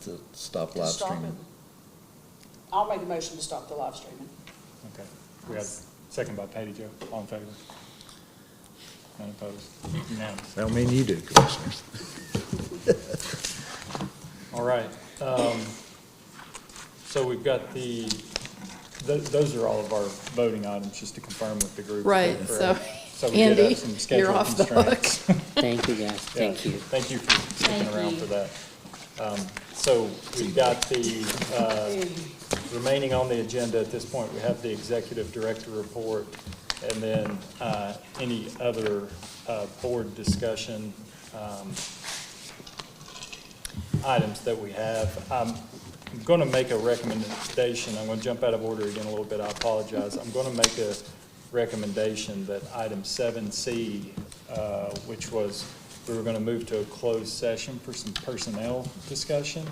To stop To live stop streaming. it. I'll make a motion to stop the live streaming. Okay. We have a second by Patty Jo. All in favor? None opposed? Unanimous. That don't mean you do, commissioners. All right. So we've got those are all of our voting items, just to confirm with the group. Right, Correct. so, So we did have Andy, some you're schedule off the constraints. Thank you, guys. Yeah, Thank you. Thank you for sticking Thank around you. for that. So we've got the remaining on the agenda at this point, we have the executive director report, and then any other board discussion items that we have. I'm going to make a recommendation. I'm going to jump out of order again a little bit. I apologize. I'm going to make a recommendation that item 7C, which was we were gonna move to a closed session for some personnel discussion.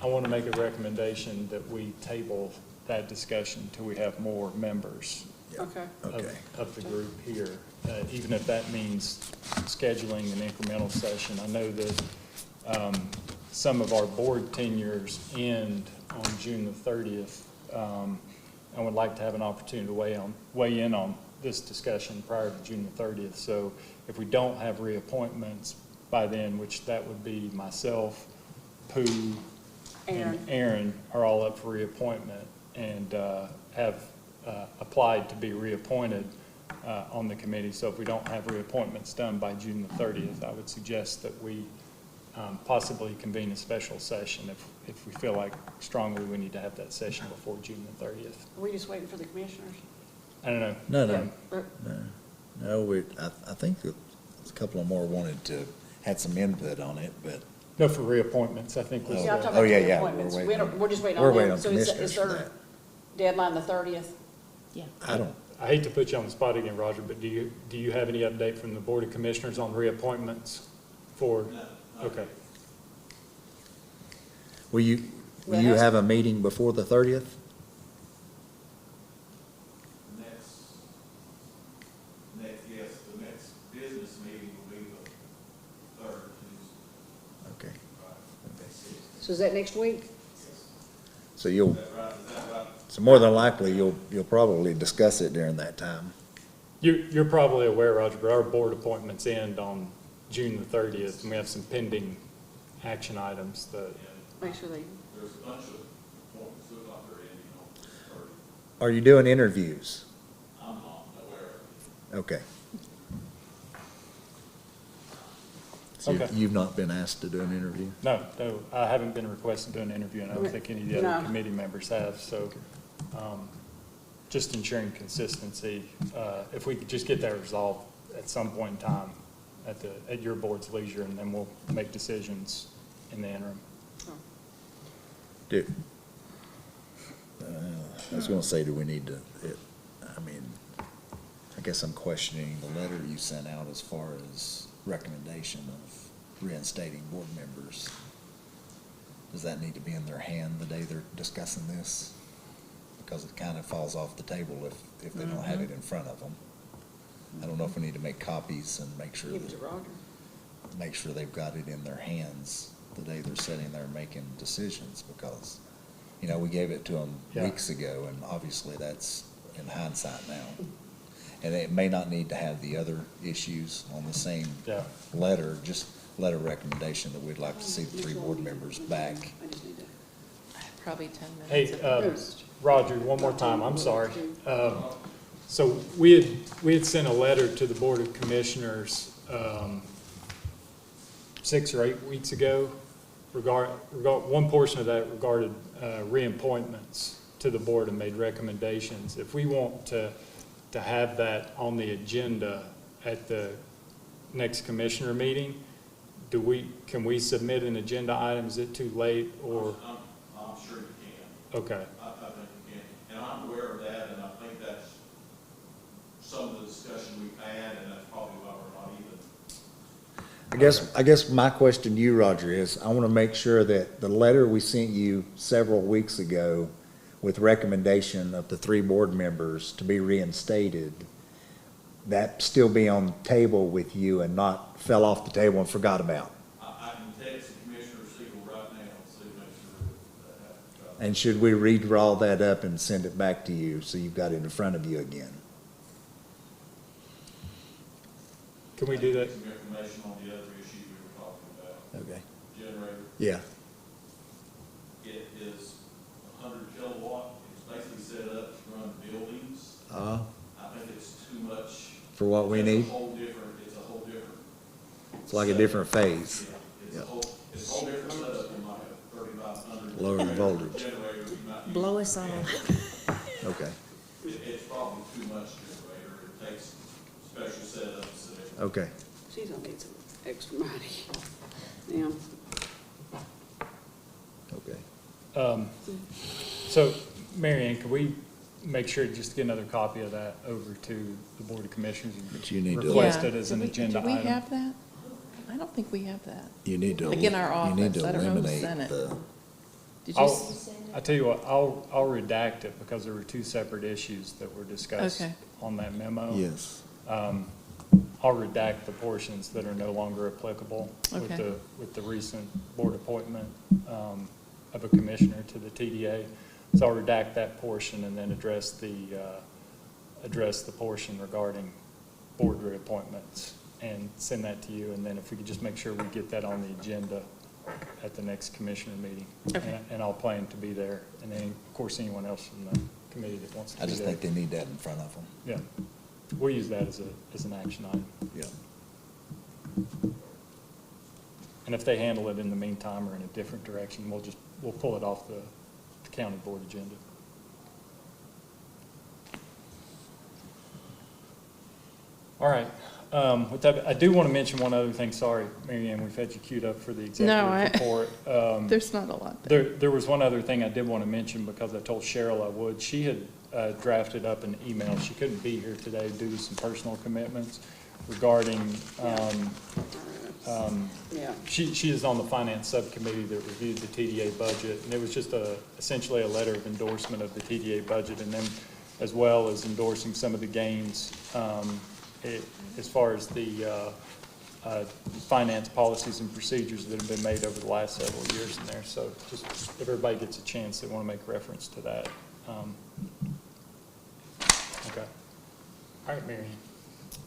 I want to make a recommendation that we table that discussion until we have more members Okay. of the group here, even if that means scheduling an incremental session. I know that some of our board tenures end on June the 30th. I would like to have an opportunity to weigh in on this discussion prior to June the 30th. So if we don't have reappointments by then, which that would be myself, Pooh, and Aaron are all up for reappointment and have applied to be reappointed on the committee. So if we don't have reappointments done by June the 30th, I would suggest that we possibly convene a special session if we feel like strongly we need to have that session before June the 30th. Are we just waiting for the commissioners? I don't know. No, I think that a couple of more had some input on it, but. No, for reappointments, I think. Yeah, I'm talking Oh, about yeah, the yeah, appointments. we're waiting on- We're just waiting we're on waiting them. on So commissioners is for their that. deadline the 30th? I hate to put you on the spot again, Roger, but do you have any update from the Board of Commissioners on reappointments for? No. Okay. Will you have a meeting before the 30th? Yes, the next business meeting will be the third Tuesday. Okay. So is that next week? So Is that right? Is that right? so more than likely, you'll probably discuss it during that time. You're probably aware, Roger, but our board appointments end on June the 30th, and we have some pending action items that. Make sure they, There's a bunch of appointments that are there ending on the third. Are you doing interviews? I'm not aware of it. Okay. So Okay. you've not been asked to do an interview? No, I haven't been requested to do an interview, and I don't think any of the other No. committee members have, so, just ensuring consistency, if we could just get that resolved at some point in time, at your board's leisure, and then we'll make decisions in the interim. I was gonna say, do we need to, I guess I'm questioning the letter you sent out as far as recommendation of reinstating board members. Does that need to be in their hand the day they're discussing this? Because it kind of falls off the table if they don't have it in front of them. I don't know if we need to make copies and make sure give it to Roger. they've got it in their hands the day they're sitting there making decisions, because, we gave it to them Yeah. weeks ago, and obviously that's in hindsight now. And it may not need to have the other issues on the same Yeah. letter, just letter recommendation that we'd like to see the three board members back. I just need to. Probably 10 minutes Hey, at the most. Roger, one more time, I'm sorry. So we had sent a letter to the Board of Commissioners 6 or 8 weeks ago. One portion of that regarded reappointments to the board and made recommendations. If we want to have that on the agenda at the next commissioner meeting, can we submit an agenda item? Is it too late, or? I'm sure you can. Okay. I think you can. And I'm aware of that, and I think that's some of the discussion we've had, and that's probably why we're not even. I guess my question to you, Roger, is I want to make sure that the letter we sent you several weeks ago with recommendation of the three board members to be reinstated, that still be on the table with you and not fell off the table and forgot about. I can text the Commissioner Siegel right now and see, make sure that happens. And should we redraw that up and send it back to you so you've got it in front of you again? Can we do that? Some information on the other issue we were talking about. Okay. Generator, Yeah. it is 100 kilowatt. It's basically set up to run buildings. I think it's too much. For what we It's a need? whole different, it's a whole different. It's like a different phase. Yeah, it's a whole different setup than like a 3,500. Lower voltage. Generator you might use. Blow us all. Okay. It's probably too much generator. It takes special setups. Okay. She's gonna need some extra money. Yeah. Okay. So, Mary Ann, could we make sure to just get another copy of that over to the Board of Commissioners? But you need to- Request it Yeah. as an Do we- agenda Do we item. have that? don't think we have that. You need to, Like in our you need office. to I don't know who eliminate sent it. the, Did you? I tell you what, I'll redact it because there were two separate issues that were discussed Okay. on that memo. yes. I'll redact the portions that are no longer applicable Okay. with the recent board appointment of a commissioner to the TDA. So I'll redact that portion and then address the portion regarding board reappointments and send that to you. And then if we could just make sure we get that on the agenda at the next commissioner meeting. Okay. And I'll plan to be there. And then, of course, anyone else from the committee that wants to I be just there. think they need that in front of them. Yeah, we'll use that as an action item. Yeah. And if they handle it in the meantime or in a different direction, we'll pull it off the county board agenda. All right, with that, I do want to mention one other thing. Sorry, Mary Ann, we've had you queued up for the executive report. There's not a lot there. There was one other thing I did want to mention because I told Cheryl I would. She had drafted up an email. She couldn't be here today due to some personal commitments regarding, she is on the finance subcommittee that reviewed the TDA budget. And it was just essentially a letter of endorsement of the TDA budget, and then as well as endorsing some of the gains as far as the finance policies and procedures that have been made over the last several years in there. So just if everybody gets a chance, they want to make reference to that. Okay. All right, Mary Ann.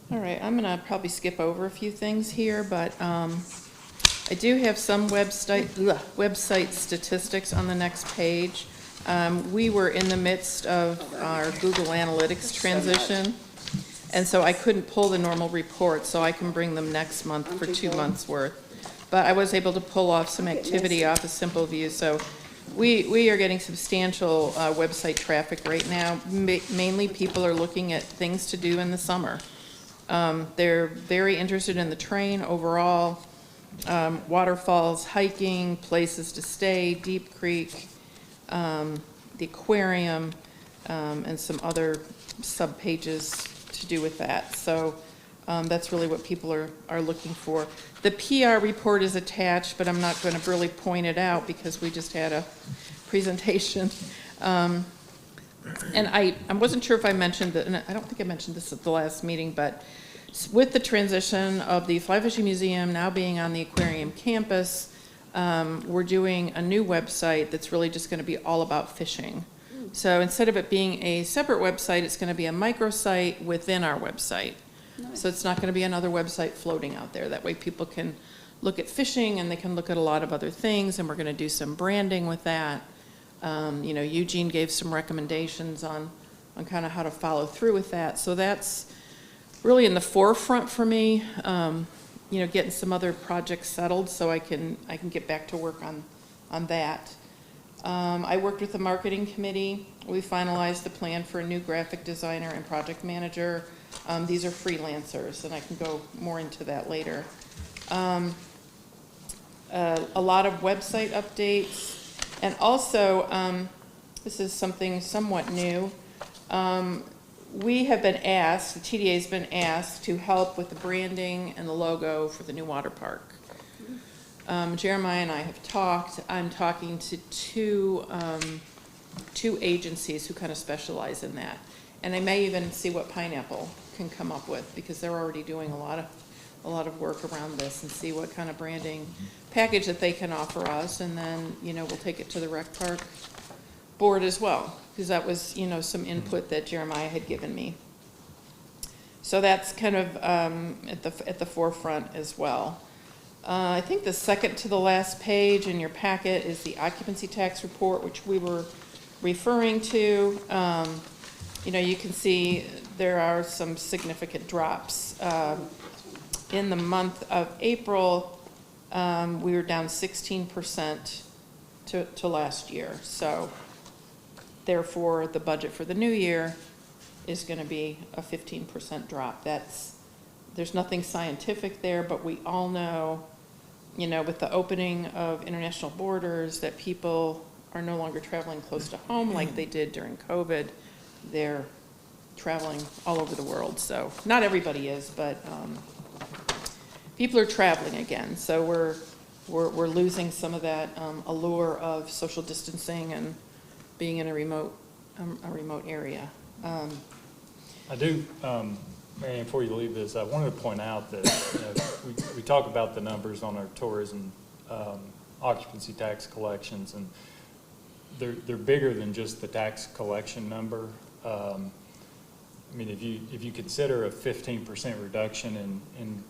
All right, I'm gonna probably skip over a few things here, but I do have some website statistics on the next page. We were in the midst of our Google Analytics transition, and so I couldn't pull the normal report, so I can bring them next month for 2 months' worth. But I was able to pull off some activity off of Simple View, so we are getting substantial website traffic right now. Mainly people are looking at things to do in the summer. They're very interested in the train overall, waterfalls, hiking, places to stay, Deep Creek, the aquarium, and some other sub-pages to do with that. So that's really what people are looking for. The PR report is attached, but I'm not going to really point it out because we just had a presentation. And I wasn't sure if I mentioned that, and I don't think I mentioned this at the last meeting, but with the transition of the Fly Fishing Museum now being on the aquarium campus, we're doing a new website that's really just going to be all about fishing. So instead of it being a separate website, it's going to be a microsite within our website. Nice. So it's not going to be another website floating out there. That way people can look at fishing and they can look at a lot of other things, and we're going to do some branding with that. Eugene gave some recommendations on kind of how to follow through with that. So that's really in the forefront for me, getting some other projects settled so I can get back to work on that. I worked with the marketing committee. We finalized the plan for a new graphic designer and project manager. These are freelancers, and I can go more into that later. A lot of website updates. And also, this is something somewhat new. We have been asked, the TDA has been asked to help with the branding and the logo for the new water park. Jeremiah and I have talked. I'm talking to two agencies who kind of specialize in that. And I may even see what Pineapple can come up with, because they're already doing a lot of work around this, and see what kind of branding package that they can offer us. And then, we'll take it to the rec park board as well, because that was, some input that Jeremiah had given me. So that's kind of at the forefront as well. I think the second to the last page in your packet is the occupancy tax report, which we were referring to. You can see there are some significant drops. In the month of April, we were down 16% to last year. So therefore, the budget for the new year is going to be a 15% drop. There's nothing scientific there, but we all know, with the opening of international borders, that people are no longer traveling close to home like they did during COVID. They're traveling all over the world. So not everybody is, but people are traveling again, so we're losing some of that allure of social distancing and being in a remote area. I do, Marianne, before you leave this, I wanted to point out that, you know, we talk about the numbers on our tourism occupancy tax collections, and they're bigger than just the tax collection number. I mean, if you consider a 15% reduction in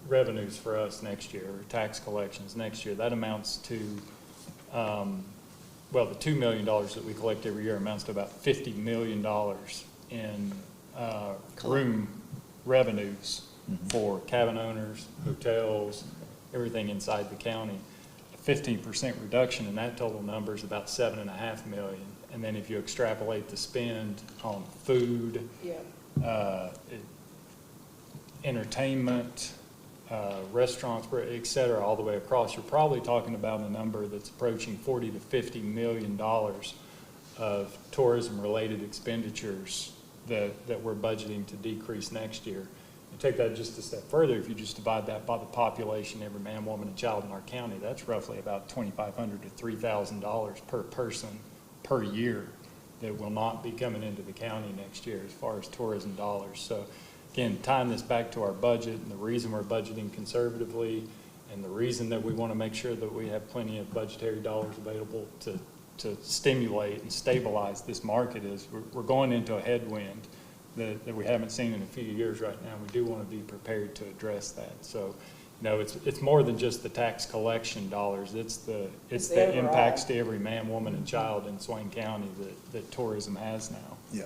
revenues for us next year, or tax collections next year, that amounts to, well, the $2 million that we collect every year amounts to about $50 million in room revenues for cabin owners, hotels, everything inside the county. A 15% reduction in that total number is about $7.5 million. And then if you extrapolate the spend on food, entertainment, restaurants, et cetera, all the way across, you're probably talking about a number that's approaching $40 to $50 million of tourism-related expenditures that we're budgeting to decrease next year. And take that just a step further, if you just divide that by the population, every man, woman, and child in our county, that's roughly about $2,500 to $3,000 per person per year that will not be coming into the county next year as far as tourism dollars. So again, tying this back to our budget, and the reason we're budgeting conservatively, and the reason that we want to make sure that we have plenty of budgetary dollars available to stimulate and stabilize this market is we're going into a headwind that we haven't seen in a few years right now. We do want to be prepared to address that. So, you know, it's more than just the tax collection dollars. It's the impacts to every man, woman, and child in Swain County that tourism has now. Yeah.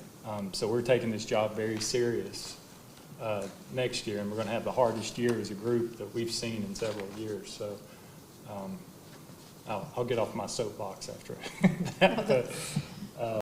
So we're taking this job very serious next year, and we're going to have the hardest year as a group that we've seen in several years. So I'll get off my soapbox after that.